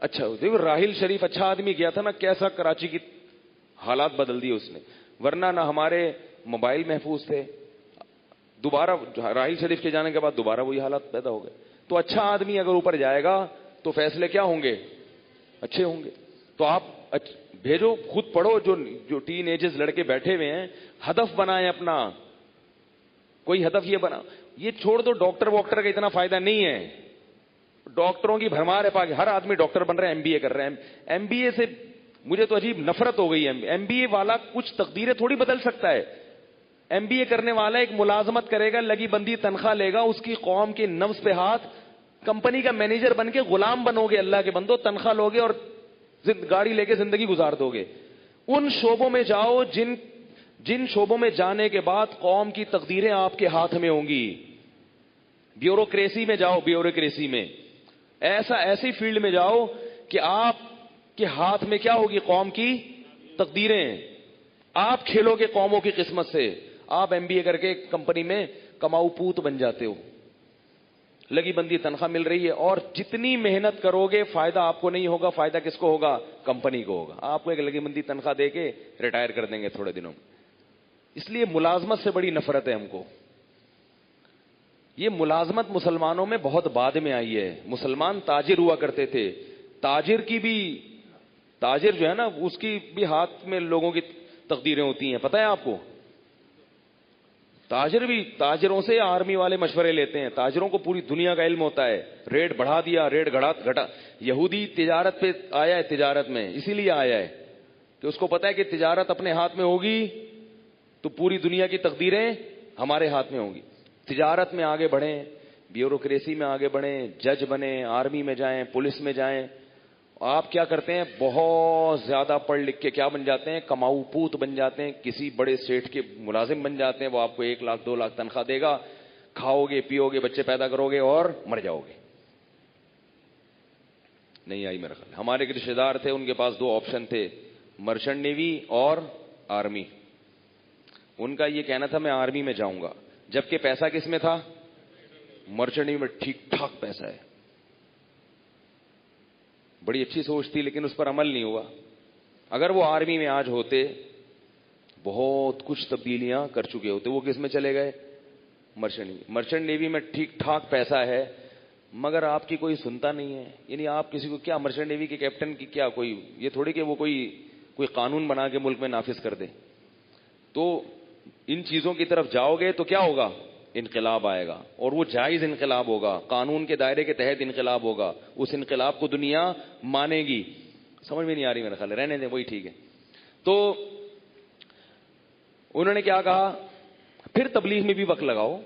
Speaker 1: اچھا دیکھو راحیل شریف اچھا آدمی گیا تھا نا, کیسا کراچی کی حالات بدل دیے اس نے, ورنہ نہ ہمارے موبائل محفوظ تھے, دوبارہ راحیل شریف کے جانے کے بعد دوبارہ وہی حالات پیدا ہو گئے. تو اچھا آدمی اگر اوپر جائے گا تو فیصلے کیا ہوں گے, اچھے ہوں گے. تو آپ بھیجو, خود پڑھو, جو ٹین ایجز لڑکے بیٹھے ہوئے ہیں ہدف بنائیں اپنا, کوئی ہدف یہ بنا. یہ چھوڑ دو ڈاکٹر واکٹر کا اتنا فائدہ نہیں ہے, ڈاکٹروں کی بھرمار ہے پاک, ہر آدمی ڈاکٹر بن رہا ہے, ایم بی اے کر رہے ہیں. ایم بی اے سے مجھے تو عجیب نفرت ہو گئی ہے. ایم بی اے والا کچھ تقدیریں تھوڑی بدل سکتا ہے. ایم بی اے کرنے والا ایک ملازمت کرے گا, لگی بندی تنخواہ لے گا, اس کی قوم کے نفس پہ ہاتھ, کمپنی کا مینیجر بن کے غلام بنو گے, اللہ کے بندو, تنخواہ لوگے اور گاڑی لے کے زندگی گزار دو گے. ان شعبوں میں جاؤ جن شعبوں میں جانے کے بعد قوم کی تقدیریں آپ کے ہاتھ میں ہوں گی. بیوروکریسی میں جاؤ, بیوروکریسی میں ایسی فیلڈ میں جاؤ کہ آپ کے ہاتھ میں کیا ہوگی, قوم کی تقدیریں. آپ کھیلو گے قوموں کی قسمت سے. آپ ایم بی اے کر کے کمپنی میں کماؤ پوت بن جاتے ہو, لگی بندی تنخواہ مل رہی ہے, اور جتنی محنت کرو گے فائدہ آپ کو نہیں ہوگا, فائدہ کس کو ہوگا, کمپنی کو ہوگا. آپ کو ایک لگی بندی تنخواہ دے کے ریٹائر کر دیں گے تھوڑے دنوں میں. اس لیے ملازمت سے بڑی نفرت ہے ہم کو. یہ ملازمت مسلمانوں میں بہت بعد میں آئی ہے. مسلمان تاجر ہوا کرتے تھے, تاجر جو ہے نا اس کی بھی ہاتھ میں لوگوں کی تقدیریں ہوتی ہیں, پتہ ہے آپ کو. تاجروں سے آرمی والے مشورے لیتے ہیں. تاجروں کو پوری دنیا کا علم ہوتا ہے. ریٹ بڑھا دیا, ریٹ گھٹا. یہودی تجارت پہ آیا ہے, تجارت میں اسی لیے آیا ہے کہ اس کو پتا ہے کہ تجارت اپنے ہاتھ میں ہوگی تو پوری دنیا کی تقدیریں ہمارے ہاتھ میں ہوں گی. تجارت میں آگے بڑھیں, بیوروکریسی میں آگے بڑھیں, جج بنیں, آرمی میں جائیں, پولیس میں جائیں. آپ کیا کرتے ہیں, بہت زیادہ پڑھ لکھ کے کیا بن جاتے ہیں, کماؤ پوت بن جاتے ہیں, کسی بڑے سیٹ کے ملازم بن جاتے ہیں. وہ آپ کو 1 لاکھ 2 لاکھ تنخواہ دے گا, کھاؤ گے پیو گے, بچے پیدا کرو گے اور مر جاؤ گے. نہیں آئی میرا خیال. ہمارے ایک رشتے دار تھے, ان کے پاس 2 آپشن تھے, مرچنٹ نیوی اور آرمی. ان کا یہ کہنا تھا میں آرمی میں جاؤں گا, جبکہ پیسہ کس میں تھا, مرچنٹ نیوی میں ٹھیک ٹھاک پیسہ ہے. بڑی اچھی سوچ تھی لیکن اس پر عمل نہیں ہوا. اگر وہ آرمی میں آج ہوتے بہت کچھ تبدیلیاں کر چکے ہوتے. وہ کس میں چلے گئے, مرچنٹ نیوی. مرچنٹ نیوی میں ٹھیک ٹھاک پیسہ ہے مگر آپ کی کوئی سنتا نہیں ہے. یعنی آپ کسی کو کیا, مرچنٹ نیوی کے کیپٹن کی کیا کوئی یہ تھوڑی کہ وہ کوئی قانون بنا کے ملک میں نافذ کر دے. تو ان چیزوں کی طرف جاؤ گے تو کیا ہوگا, انقلاب آئے گا, اور وہ جائز انقلاب ہوگا, قانون کے دائرے کے تحت انقلاب ہوگا. اس انقلاب کو دنیا مانے گی. سمجھ میں نہیں آ رہی میرا خیال ہے, رہنے دیں وہی ٹھیک ہے. تو انہوں نے کیا کہا, پھر تبلیغ میں بھی وقت لگاؤ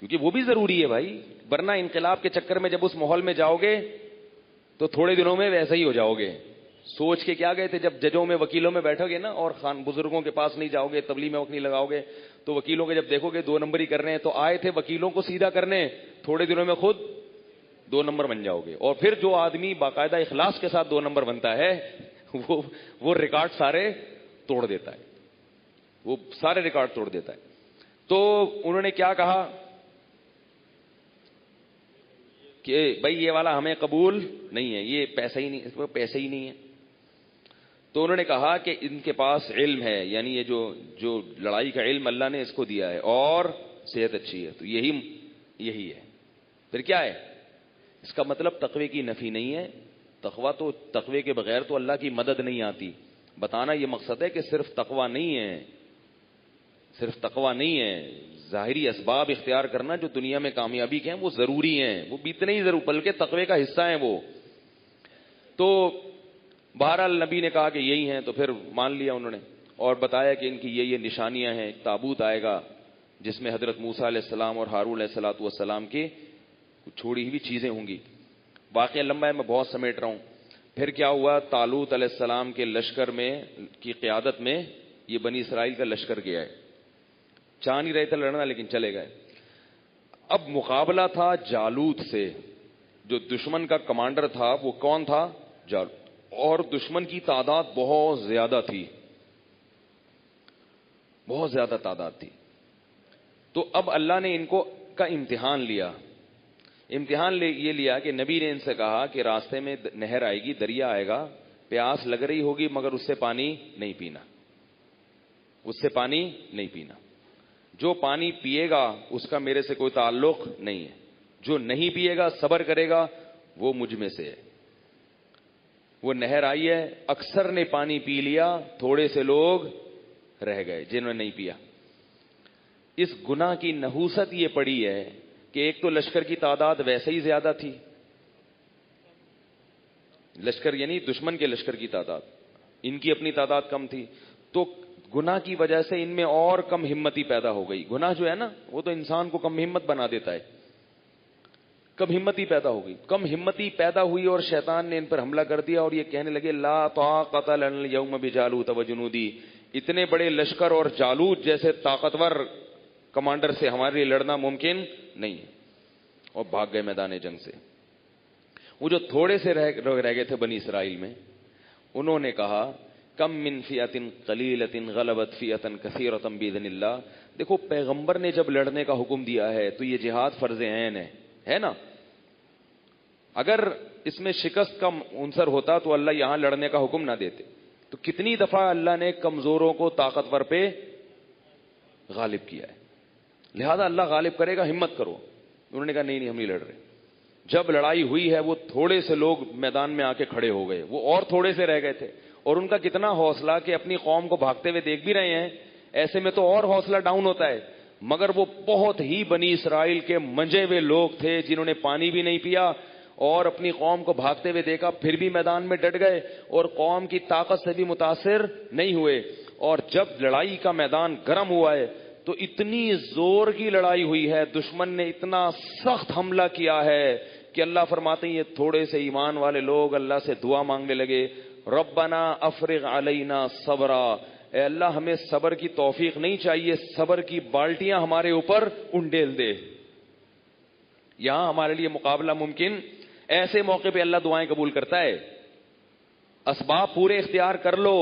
Speaker 1: کیونکہ وہ بھی ضروری ہے بھائی, ورنہ انقلاب کے چکر میں جب اس ماحول میں جاؤ گے تو تھوڑے دنوں میں ویسا ہی ہو جاؤ گے. سوچ کے کیا گئے تھے, جب ججوں میں وکیلوں میں بیٹھو گے نا اور بزرگوں کے پاس نہیں جاؤ گے, تبلیغ میں وقت نہیں لگاؤ گے, تو وکیلوں کے جب دیکھو گے 2 نمبر ہی کر رہے ہیں, تو آئے تھے وکیلوں کو سیدھا کرنے, تھوڑے دنوں میں خود 2 نمبر بن جاؤ گے. اور پھر جو آدمی باقاعدہ اخلاص کے ساتھ 2 نمبر بنتا ہے وہ ریکارڈ سارے توڑ دیتا ہے, وہ سارے ریکارڈ توڑ دیتا ہے. تو انہوں نے کیا کہا کہ بھائی یہ والا ہمیں قبول نہیں ہے, یہ پیسہ ہی نہیں, اس میں پیسے ہی نہیں ہے. تو انہوں نے کہا کہ ان کے پاس علم ہے, یعنی یہ جو لڑائی کا علم اللہ نے اس کو دیا ہے, اور صحت اچھی ہے, تو یہی ہے. پھر کیا ہے, اس کا مطلب تقوی کی نفی نہیں ہے. تقوی کے بغیر تو اللہ کی مدد نہیں آتی. بتانا یہ مقصد ہے کہ صرف تقوی نہیں ہے, ظاہری اسباب اختیار کرنا جو دنیا میں کامیابی کے ہیں وہ ضروری ہیں, وہ بھی اتنے ہی ضرور بلکہ تقوی کا حصہ ہیں وہ. تو بہرحال نبی نے کہا کہ یہی ہیں, تو پھر مان لیا انہوں نے, اور بتایا کہ ان کی یہ نشانیاں ہیں. ایک تابوت آئے گا جس میں حضرت موسیٰ علیہ السلام اور ہارون علیہ السلام کی چھوڑی ہوئی چیزیں ہوں گی. واقعہ لمبا ہے, میں بہت سمیٹ رہا ہوں. پھر کیا ہوا, طالوت علیہ السلام کے لشکر میں کی قیادت میں یہ بنی اسرائیل کا لشکر گیا ہے. چاہ نہیں رہے تھے لڑنا لیکن چلے گئے. اب مقابلہ تھا جالوت سے, جو دشمن کا کمانڈر تھا وہ کون تھا, جالوت, اور دشمن کی تعداد بہت زیادہ تھی, بہت زیادہ تعداد تھی. تو اب اللہ نے ان کو کا امتحان لیا. امتحان یہ لیا کہ نبی نے ان سے کہا کہ راستے میں نہر آئے گی، دریا آئے گا، پیاس لگ رہی ہوگی مگر اس سے پانی نہیں پینا، اس سے پانی نہیں پینا، جو پانی پیے گا اس کا میرے سے کوئی تعلق نہیں ہے، جو نہیں پیے گا صبر کرے گا وہ مجھ میں سے ہے۔ وہ نہر آئی ہے، اکثر نے پانی پی لیا، تھوڑے سے لوگ رہ گئے جنہوں نے نہیں پیا۔ اس گناہ کی نحوست یہ پڑی ہے کہ ایک تو لشکر کی تعداد ویسے ہی زیادہ تھی، لشکر یعنی دشمن کے لشکر کی تعداد، ان کی اپنی تعداد کم تھی، تو گناہ کی وجہ سے ان میں اور کم ہمتی پیدا ہو گئی۔ گناہ جو ہے نا وہ تو انسان کو کم ہمت بنا دیتا ہے، کم ہمتی پیدا ہو گئی، کم ہمتی پیدا ہوئی اور شیطان نے ان پر حملہ کر دیا اور یہ کہنے لگے لا طاقت لنا اليوم بجالوت وجنودی، اتنے بڑے لشکر اور جالوت جیسے طاقتور کمانڈر سے ہمارے لیے لڑنا ممکن نہیں ہے، اور بھاگ گئے میدان جنگ سے۔ وہ جو تھوڑے سے رہ گئے تھے بنی اسرائیل میں، انہوں نے کہا کم من فئۃ قلیلۃ غلبت فئۃ کثیرۃ باذن اللہ۔ دیکھو پیغمبر نے جب لڑنے کا حکم دیا ہے تو یہ جہاد فرض عین ہے نا، اگر اس میں شکست کا عنصر ہوتا تو اللہ یہاں لڑنے کا حکم نہ دیتے۔ تو کتنی دفعہ اللہ نے کمزوروں کو طاقتور پہ غالب کیا ہے، لہذا اللہ غالب کرے گا، ہمت کرو۔ انہوں نے کہا نہیں ہم نہیں لڑ رہے۔ جب لڑائی ہوئی ہے وہ تھوڑے سے لوگ میدان میں آ کے کھڑے ہو گئے، وہ اور تھوڑے سے رہ گئے تھے، اور ان کا کتنا حوصلہ کہ اپنی قوم کو بھاگتے ہوئے دیکھ بھی رہے ہیں، ایسے میں تو اور حوصلہ ڈاؤن ہوتا ہے، مگر وہ بہت ہی بنی اسرائیل کے منجے ہوئے لوگ تھے جنہوں نے پانی بھی نہیں پیا اور اپنی قوم کو بھاگتے ہوئے دیکھا، پھر بھی میدان میں ڈٹ گئے اور قوم کی طاقت سے بھی متاثر نہیں ہوئے۔ اور جب لڑائی کا میدان گرم ہوا ہے تو اتنی زور کی لڑائی ہوئی ہے، دشمن نے اتنا سخت حملہ کیا ہے کہ اللہ فرماتے ہیں یہ تھوڑے سے ایمان والے لوگ اللہ سے دعا مانگنے لگے، ربنا افرغ علینا صبرا، اے اللہ ہمیں صبر کی توفیق نہیں چاہیے، صبر کی بالٹیاں ہمارے اوپر انڈیل دے، یہاں ہمارے لیے مقابلہ ممکن۔ ایسے موقع پہ اللہ دعائیں قبول کرتا ہے، اسباب پورے اختیار کر لو۔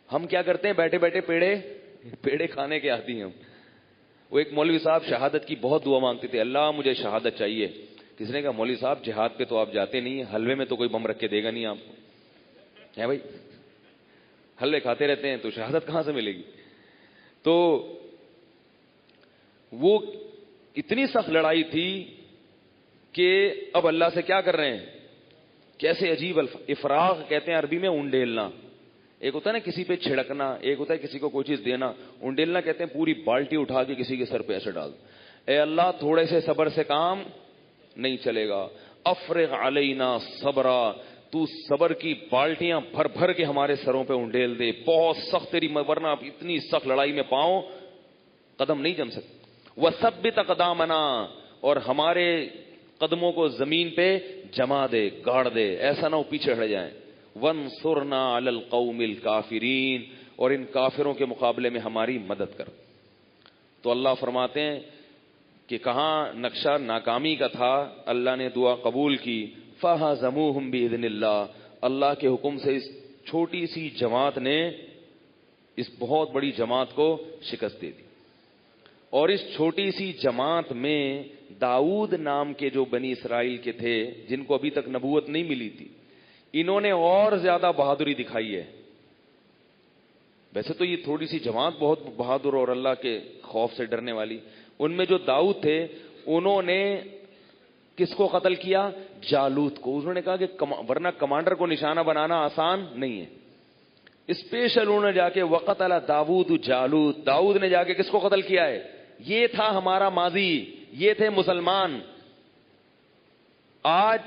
Speaker 1: ہم کیا کرتے ہیں، بیٹھے بیٹھے پیڑے کھانے کے عادی ہیں ہم۔ وہ ایک مولوی صاحب شہادت کی بہت دعا مانگتے تھے، اللہ مجھے شہادت چاہیے۔ کسی نے کہا مولوی صاحب جہاد پہ تو آپ جاتے نہیں ہیں، حلوے میں تو کوئی بم رکھ کے دے گا نہیں آپ کو، ہے بھائی، حلوے کھاتے رہتے ہیں تو شہادت کہاں سے ملے گی؟ تو وہ اتنی سخت لڑائی تھی کہ اب اللہ سے کیا کر رہے ہیں، کیسے عجیب افراغ کہتے ہیں عربی میں انڈیلنا، ایک ہوتا ہے نا کسی پہ چھڑکنا، ایک ہوتا ہے کسی کو کوئی چیز دینا، انڈیلنا کہتے ہیں پوری بالٹی اٹھا کے کسی کے سر پہ ایسے ڈال دو۔ اے اللہ تھوڑے سے صبر سے کام نہیں چلے گا، افرغ علینا صبرا، تو صبر کی بالٹیاں بھر بھر کے ہمارے سروں پہ انڈیل دے، بہت سخت تیری، ورنہ اتنی سخت لڑائی میں پاؤں قدم نہیں جم سکتے، وثبت اقدامنا، اور ہمارے قدموں کو زمین پہ جما دے، گاڑ دے، ایسا نہ ہو پیچھے ہٹ جائیں، وانصرنا علی القوم الکافرین، اور ان کافروں کے مقابلے میں ہماری مدد کر۔ تو اللہ فرماتے ہیں کہ کہاں نقشہ ناکامی کا تھا، اللہ نے دعا قبول کی، فہزموہم باذن اللہ، اللہ کے حکم سے اس چھوٹی سی جماعت نے اس بہت بڑی جماعت کو شکست دے دی۔ اور اس چھوٹی سی جماعت میں داؤد نام کے جو بنی اسرائیل کے تھے جن کو ابھی تک نبوت نہیں ملی تھی، انہوں نے اور زیادہ بہادری دکھائی ہے۔ ویسے تو یہ تھوڑی سی جماعت بہت بہادر اور اللہ کے خوف سے ڈرنے والی، ان میں جو داؤد تھے انہوں نے کس کو قتل کیا؟ جالوت کو۔ انہوں نے کہا کہ ورنہ کمانڈر کو نشانہ بنانا آسان نہیں ہے، اسپیشل انہوں نے جا کے وقتل داؤد جالوت، داؤد نے جا کے کس کو قتل کیا ہے؟ یہ تھا ہمارا ماضی، یہ تھے مسلمان۔ آج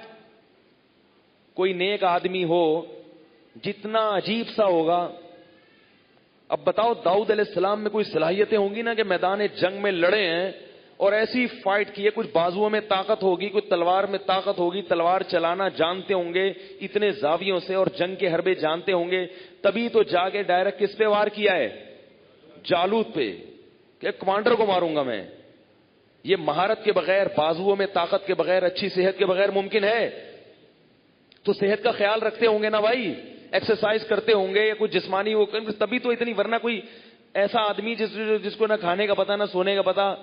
Speaker 1: کوئی نیک آدمی ہو جتنا عجیب سا ہوگا، اب بتاؤ داؤد علیہ السلام میں کوئی صلاحیتیں ہوں گی نا کہ میدان جنگ میں لڑے ہیں اور ایسی فائٹ کی ہے، کچھ بازوؤں میں طاقت ہوگی، کچھ تلوار میں طاقت ہوگی، تلوار چلانا جانتے ہوں گے اتنے زاویوں سے، اور جنگ کے حربے جانتے ہوں گے، تبھی تو جا کے ڈائریکٹ کس پہ وار کیا ہے؟ جالوت پہ، کہ کمانڈر کو ماروں گا میں۔ یہ مہارت کے بغیر، بازوؤں میں طاقت کے بغیر، اچھی صحت کے بغیر ممکن ہے؟ تو صحت کا خیال رکھتے ہوں گے نا بھائی، ایکسرسائز کرتے ہوں گے یا کوئی جسمانی وہ، تبھی تو اتنی، ورنہ کوئی ایسا آدمی جس کو نہ کھانے کا پتا نہ سونے کا پتا،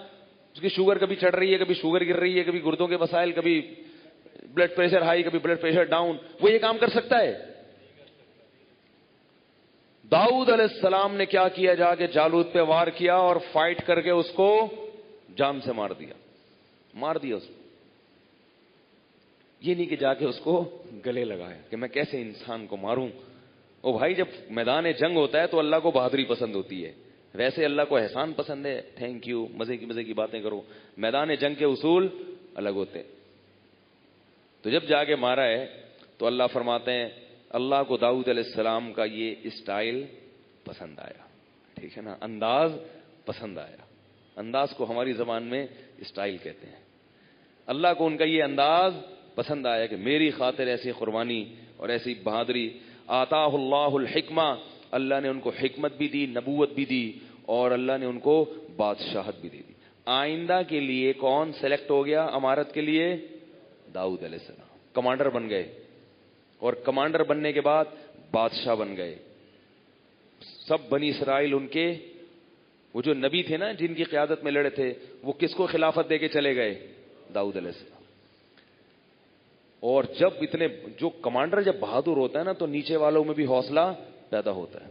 Speaker 1: اس کی شوگر کبھی چڑھ رہی ہے, کبھی شوگر گر رہی ہے, کبھی گردوں کے مسائل, کبھی بلڈ پریشر ہائی, کبھی بلڈ پریشر ڈاؤن, وہ یہ کام کر سکتا ہے؟ داؤد علیہ السلام نے کیا کیا, جا کے جالوت پہ وار کیا اور فائٹ کر کے اس کو جان سے مار دیا اس کو. یہ نہیں کہ جا کے اس کو گلے لگایا کہ میں کیسے انسان کو ماروں. او بھائی, جب میدان جنگ ہوتا ہے تو اللہ کو بہادری پسند ہوتی ہے, ویسے اللہ کو احسان پسند ہے, تھینک یو, مزے کی باتیں کرو. میدان جنگ کے اصول الگ ہوتے ہیں. تو جب جا کے مارا ہے تو اللہ فرماتے ہیں اللہ کو داؤد علیہ السلام کا یہ اسٹائل پسند آیا. ٹھیک ہے نا, انداز پسند آیا. انداز کو ہماری زبان میں اسٹائل کہتے ہیں. اللہ کو ان کا یہ انداز پسند آیا کہ میری خاطر ایسی قربانی اور ایسی بہادری. آتاہ اللہ الحکمہ, اللہ نے ان کو حکمت بھی دی, نبوت بھی دی, اور اللہ نے ان کو بادشاہت بھی دی. آئندہ کے لیے کون سلیکٹ ہو گیا امارت کے لیے؟ داؤد علیہ السلام. کمانڈر بن گئے, اور کمانڈر بننے کے بعد بادشاہ بن گئے. سب بنی اسرائیل ان کے, وہ جو نبی تھے نا جن کی قیادت میں لڑے تھے, وہ کس کو خلافت دے کے چلے گئے؟ داؤد علیہ السلام. اور جب اتنے, جو کمانڈر جب بہادر ہوتا ہے نا تو نیچے والوں میں بھی حوصلہ پیدا ہوتا ہے.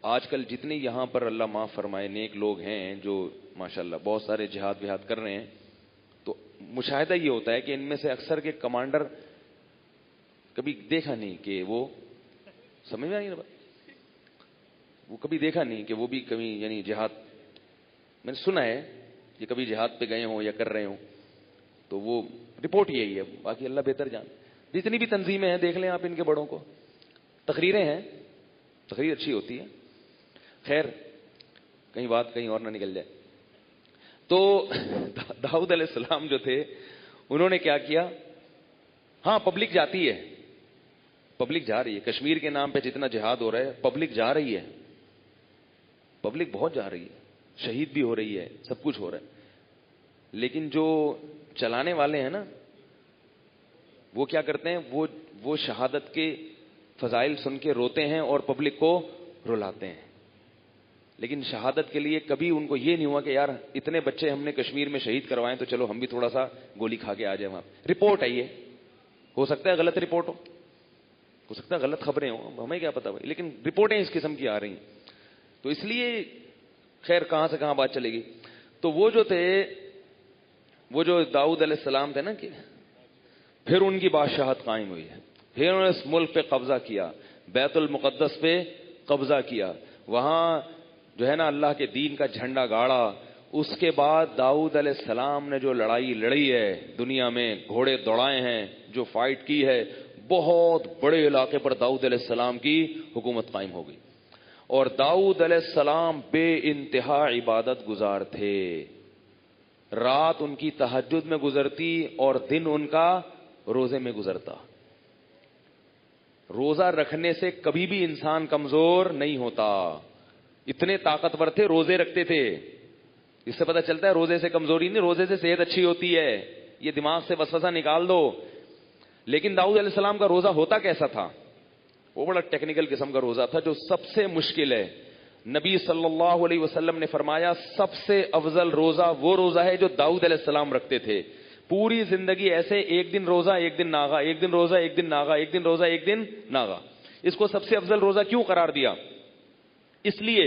Speaker 1: آج کل جتنے یہاں پر اللہ معاف فرمائے نیک لوگ ہیں جو ماشاءاللہ بہت سارے جہاد وہاد کر رہے ہیں, تو مشاہدہ یہ ہوتا ہے کہ ان میں سے اکثر کے کمانڈر کبھی دیکھا نہیں کہ وہ, سمجھ میں آئی نا بات, وہ کبھی دیکھا نہیں کہ وہ بھی کبھی یعنی جہاد, میں نے سنا ہے کہ کبھی جہاد پہ گئے ہوں یا کر رہے ہوں, تو وہ رپورٹ یہی ہے. باقی اللہ بہتر جان. جتنی بھی تنظیمیں ہیں دیکھ لیں آپ ان کے بڑوں کو, تقریریں ہیں, تقریر اچھی ہوتی ہے. خیر, کہیں بات کہیں اور نہ نکل جائے. تو داؤد علیہ السلام جو تھے انہوں نے کیا کیا, ہاں پبلک جاتی ہے, پبلک جا رہی ہے. کشمیر کے نام پہ جتنا جہاد ہو رہا ہے پبلک جا رہی ہے, پبلک بہت جا رہی ہے, شہید بھی ہو رہی ہے, سب کچھ ہو رہا ہے. لیکن جو چلانے والے ہیں نا وہ کیا کرتے ہیں, وہ شہادت کے فضائل سن کے روتے ہیں اور پبلک کو رلاتے ہیں. لیکن شہادت کے لیے کبھی ان کو یہ نہیں ہوا کہ یار اتنے بچے ہم نے کشمیر میں شہید کروائے تو چلو ہم بھی تھوڑا سا گولی کھا کے آ جائیں وہاں. رپورٹ ہے یہ, ہو سکتا ہے غلط رپورٹ ہو سکتا ہے غلط خبریں ہوں, ہمیں کیا پتا بھائی, لیکن رپورٹیں اس قسم کی آ رہی ہیں. تو اس لیے خیر کہاں سے کہاں بات چلے گی. تو وہ جو تھے, وہ جو داؤد علیہ السلام تھے نا, کہ پھر ان کی بادشاہت قائم ہوئی ہے. پھر انہوں نے اس ملک پہ قبضہ کیا, بیت المقدس پہ قبضہ کیا, وہاں جو ہے نا اللہ کے دین کا جھنڈا گاڑا. اس کے بعد داؤد علیہ السلام نے جو لڑائی لڑی ہے دنیا میں, گھوڑے دوڑائے ہیں, جو فائٹ کی ہے, بہت بڑے علاقے پر داؤد علیہ السلام کی حکومت قائم ہو گئی. اور داؤد علیہ السلام بے انتہا عبادت گزار تھے. رات ان کی تہجد میں گزرتی اور دن ان کا روزے میں گزرتا. روزہ رکھنے سے کبھی بھی انسان کمزور نہیں ہوتا. اتنے طاقتور تھے, روزے رکھتے تھے. اس سے پتہ چلتا ہے روزے سے کمزوری نہیں, روزے سے صحت اچھی ہوتی ہے. یہ دماغ سے وسوسہ نکال دو. لیکن داؤد علیہ السلام کا روزہ ہوتا کیسا تھا؟ وہ بڑا ٹیکنیکل قسم کا روزہ تھا جو سب سے مشکل ہے. نبی صلی اللہ علیہ وسلم نے فرمایا سب سے افضل روزہ وہ روزہ ہے جو داؤد علیہ السلام رکھتے تھے. پوری زندگی ایسے, ایک دن روزہ ایک دن ناغا, ایک دن روزہ ایک دن ناغا, ایک دن روزہ ایک دن ناغا. اس کو سب سے افضل روزہ کیوں قرار دیا؟ اس لیے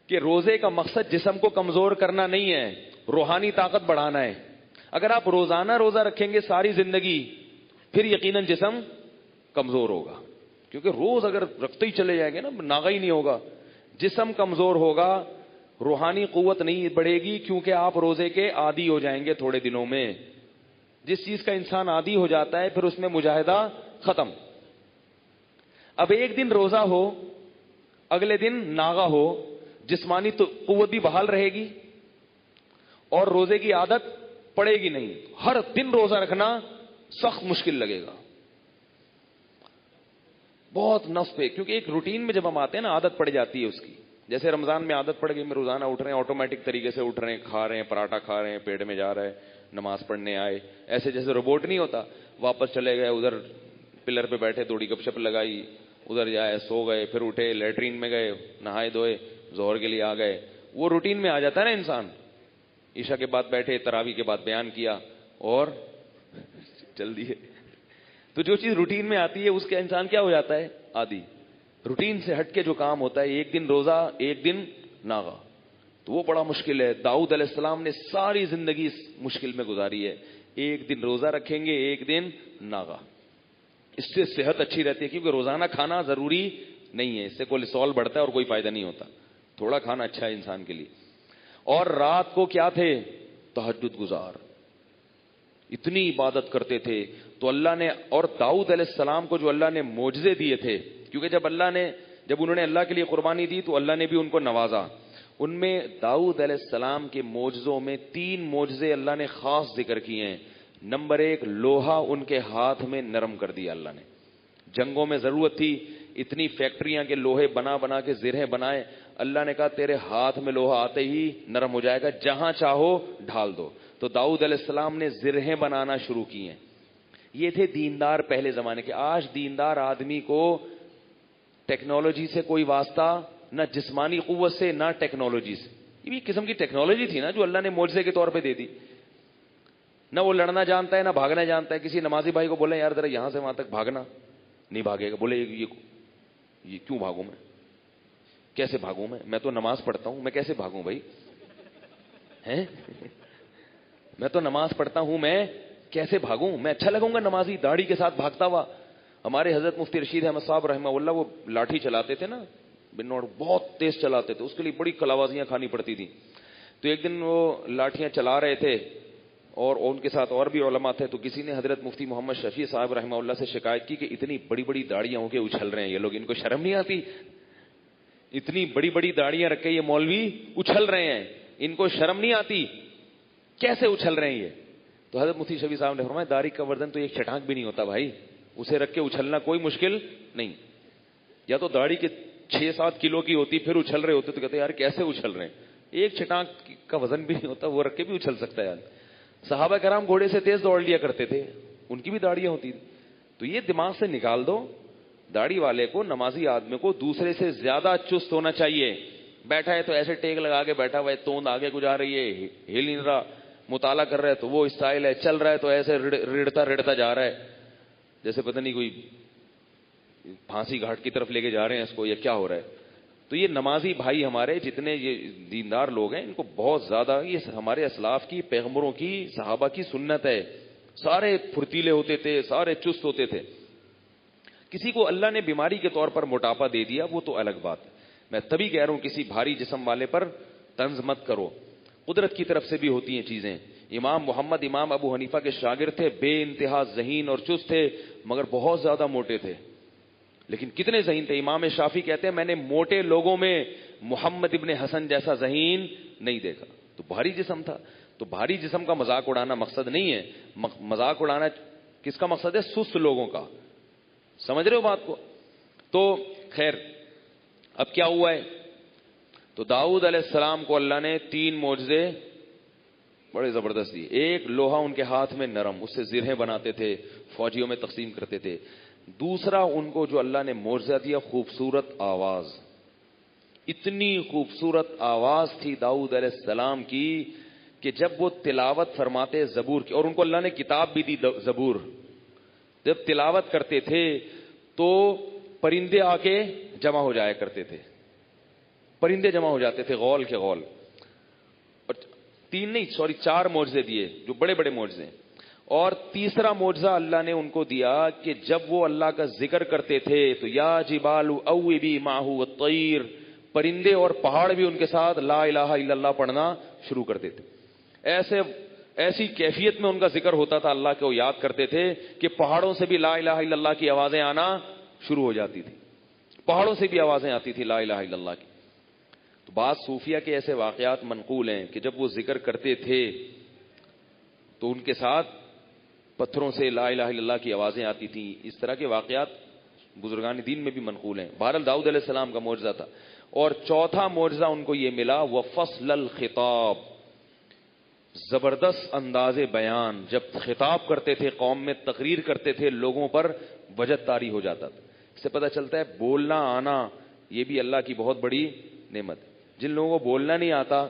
Speaker 1: کہ روزے کا مقصد جسم کو کمزور کرنا نہیں ہے, روحانی طاقت بڑھانا ہے. اگر آپ روزانہ روزہ رکھیں گے ساری زندگی, پھر یقیناً جسم کمزور ہوگا. کیونکہ روز اگر رکھتے ہی چلے جائیں گے نا, ناغا ہی نہیں ہوگا, جسم کمزور ہوگا, روحانی قوت نہیں بڑھے گی. کیونکہ آپ روزے کے عادی ہو جائیں گے تھوڑے دنوں میں. جس چیز کا انسان عادی ہو جاتا ہے پھر اس میں مجاہدہ ختم. اب ایک دن روزہ ہو اگلے دن ناغا ہو, جسمانی تو قوت بھی بحال رہے گی اور روزے کی عادت پڑے گی نہیں. ہر دن روزہ رکھنا سخت مشکل لگے گا, بہت نفس پہ. کیونکہ ایک روٹین میں جب ہم آتے ہیں نا عادت پڑ جاتی ہے اس کی. جیسے رمضان میں عادت پڑ گئی, میں روزانہ اٹھ رہے ہیں, آٹومیٹک طریقے سے اٹھ رہے ہیں, کھا رہے ہیں, پراٹھا کھا رہے ہیں, پیٹ میں جا رہا ہے, نماز پڑھنے آئے, ایسے جیسے روبوٹ نہیں ہوتا, واپس چلے گئے, ادھر پلر پہ بیٹھے, تھوڑی گپ شپ لگائی, ادھر جائے, سو گئے, پھر اٹھے, لیٹرین میں گئے, نہائے دھوئے, ظہر کے لیے آ گئے. وہ روٹین میں آ جاتا ہے نا انسان. عشاء کے بعد بیٹھے, تراویح کے بعد بیان کیا اور چل دیے. تو جو چیز روٹین میں آتی ہے اس کا انسان کیا ہو جاتا ہے, عادی. روٹین سے ہٹ کے جو کام ہوتا ہے, ایک دن روزہ ایک دن ناغا, تو وہ بڑا مشکل ہے. داؤد علیہ السلام نے ساری زندگی اس مشکل میں گزاری ہے. ایک دن روزہ رکھیں گے, ایک دن ناغا. اس سے صحت اچھی رہتی ہے, کیونکہ روزانہ کھانا ضروری نہیں ہے, اس سے کولیسٹرول بڑھتا ہے اور کوئی فائدہ نہیں ہوتا. تھوڑا کھانا اچھا ہے انسان کے لیے. اور رات کو کیا تھے, تہجد گزار, اتنی عبادت کرتے تھے. تو اللہ نے, اور داؤد علیہ السلام کو جو اللہ نے معجزے دیے تھے, کیونکہ جب انہوں نے اللہ کے لیے قربانی دی تو اللہ نے بھی ان کو نوازا. ان میں داؤد علیہ السلام کے معجزوں میں 3 معجزے اللہ نے خاص ذکر کیے ہیں. نمبر 1, لوہا ان کے ہاتھ میں نرم کر دیا اللہ نے. جنگوں میں ضرورت تھی, اتنی فیکٹریاں کے لوہے بنا بنا کے زرہیں بنائے, اللہ نے کہا تیرے ہاتھ میں لوہا آتے ہی نرم ہو جائے گا, جہاں چاہو ڈھال دو. تو داؤد علیہ السلام نے زرہیں بنانا شروع کی ہیں. یہ تھے دیندار پہلے زمانے کے. آج دیندار آدمی کو ٹیکنالوجی سے کوئی واسطہ, نہ جسمانی قوت سے نہ ٹیکنالوجی سے. یہ بھی قسم کی ٹیکنالوجی تھی نا جو اللہ نے معجزے کے طور پہ دے دی. نہ وہ لڑنا جانتا ہے نہ بھاگنا جانتا ہے. کسی نمازی بھائی کو بولے یار ذرا یہاں سے وہاں تک بھاگنا, نہیں بھاگے گا. بولے یہ کیوں بھاگوں میں, کیسے بھاگوں میں تو نماز پڑھتا ہوں, میں کیسے بھاگوں بھائی ہیں, میں تو نماز پڑھتا ہوں, میں کیسے بھاگوں, میں اچھا لگوں گا نمازی داڑھی کے ساتھ بھاگتا ہوا. ہمارے حضرت مفتی رشید احمد صاحب رحمہ اللہ, وہ لاٹھی چلاتے تھے نا, بنوڑ بہت تیز چلاتے تھے, اس کے لیے بڑی کلاوازیاں کھانی پڑتی تھیں. تو ایک دن وہ لاٹھیاں چلا رہے تھے اور ان کے ساتھ اور بھی علماء تھے. تو کسی نے حضرت مفتی محمد شفیع صاحب رحمہ اللہ سے شکایت کی کہ اتنی بڑی بڑی داڑیاں ہو کے اچھل رہے ہیں یہ لوگ, ان کو شرم نہیں آتی؟ اتنی بڑی بڑی داڑیاں رکھ کے یہ مولوی اچھل رہے ہیں, ان کو شرم نہیں آتی, کیسے اچھل رہے ہیں یہ؟ تو حضرت مفتی شفیع صاحب نے فرمایا داڑھی کا وزن تو ایک چٹانک بھی نہیں ہوتا بھائی, اسے رکھ کے اچھلنا کوئی مشکل نہیں. یا تو داڑھی کے 6-7 کلو کی ہوتی پھر اچھل رہے ہوتے, تو کہتے یار کیسے اچھل رہے ہیں, ایک چٹانک کا وزن بھی نہیں ہوتا, وہ رکھ کے بھی اچھل سکتا ہے. صحابہ کرام گھوڑے سے تیز دوڑ لیا کرتے تھے, ان کی بھی داڑیاں ہوتی تھی. تو یہ دماغ سے نکال دو, داڑھی والے کو, نمازی آدمی کو دوسرے سے زیادہ چست ہونا چاہیے. بیٹھا ہے تو ایسے ٹیک لگا کے بیٹھا ہوا ہے, توند آگے کو جا رہی ہے, ہل نہیں رہا. مطالعہ کر رہا ہے تو وہ اسٹائل ہے, چل رہا ہے تو ایسے رڑتا جا رہا ہے جیسے پتہ نہیں کوئی پھانسی گھاٹ کی طرف لے کے جا رہے ہیں اس کو, یا کیا ہو رہا ہے. تو یہ نمازی بھائی ہمارے جتنے یہ دیندار لوگ ہیں, ان کو بہت زیادہ, یہ ہمارے اسلاف کی, پیغمبروں کی, صحابہ کی سنت ہے. سارے پھرتیلے ہوتے تھے, سارے چست ہوتے تھے. کسی کو اللہ نے بیماری کے طور پر موٹاپا دے دیا وہ تو الگ بات ہے. میں تبھی کہہ رہا ہوں کسی بھاری جسم والے پر طنز مت کرو, قدرت کی طرف سے بھی ہوتی ہیں چیزیں. امام محمد امام ابو حنیفہ کے شاگرد تھے, بے انتہا ذہین اور چست تھے, مگر بہت زیادہ موٹے تھے. لیکن کتنے ذہین تھے. امام شافعی کہتے ہیں میں نے موٹے لوگوں میں محمد ابن حسن جیسا ذہین نہیں دیکھا. تو بھاری جسم تھا. تو بھاری جسم کا مذاق اڑانا مقصد نہیں ہے. مذاق اڑانا کس کا مقصد ہے؟ سست لوگوں کا. سمجھ رہے ہو بات کو؟ تو خیر اب کیا ہوا ہے, تو داؤد علیہ السلام کو اللہ نے 3 معجزے بڑے زبردست دیے. ایک, لوہا ان کے ہاتھ میں نرم, اس سے زرہیں بناتے تھے, فوجیوں میں تقسیم کرتے تھے. دوسرا, ان کو جو اللہ نے معجزہ دیا, خوبصورت آواز. اتنی خوبصورت آواز تھی داؤد علیہ السلام کی کہ جب وہ تلاوت فرماتے زبور کی, اور ان کو اللہ نے کتاب بھی دی زبور, جب تلاوت کرتے تھے تو پرندے آ کے جمع ہو جایا کرتے تھے, پرندے جمع ہو جاتے تھے غول کے غول. اور 4 معجزے دیے جو بڑے بڑے معجزے. اور تیسرا معجزہ اللہ نے ان کو دیا کہ جب وہ اللہ کا ذکر کرتے تھے تو یا جبال اوبی معہ والطیر, پرندے اور پہاڑ بھی ان کے ساتھ لا الہ الا اللہ پڑھنا شروع کرتے تھے. ایسی کیفیت میں ان کا ذکر ہوتا تھا, اللہ کو یاد کرتے تھے کہ پہاڑوں سے بھی لا الہ الا اللہ کی آوازیں آنا شروع ہو جاتی تھی. پہاڑوں سے بھی آوازیں آتی تھی لا الہ الا اللہ کی. تو بعض صوفیہ کے ایسے واقعات منقول ہیں کہ جب وہ ذکر کرتے تھے تو ان کے ساتھ پتھروں سے لا الہ الا اللہ کی آوازیں آتی تھیں. اس طرح کے واقعات بزرگان دین میں بھی منقول ہیں. بہرحال داؤد علیہ السلام کا معجزہ تھا. اور چوتھا معجزہ ان کو یہ ملا, وفصل الخطاب, زبردست انداز بیان. جب خطاب کرتے تھے قوم میں, تقریر کرتے تھے, لوگوں پر وجد طاری ہو جاتا تھا. اس سے پتہ چلتا ہے بولنا آنا یہ بھی اللہ کی بہت بڑی نعمت ہے. جن لوگوں کو بولنا نہیں آتا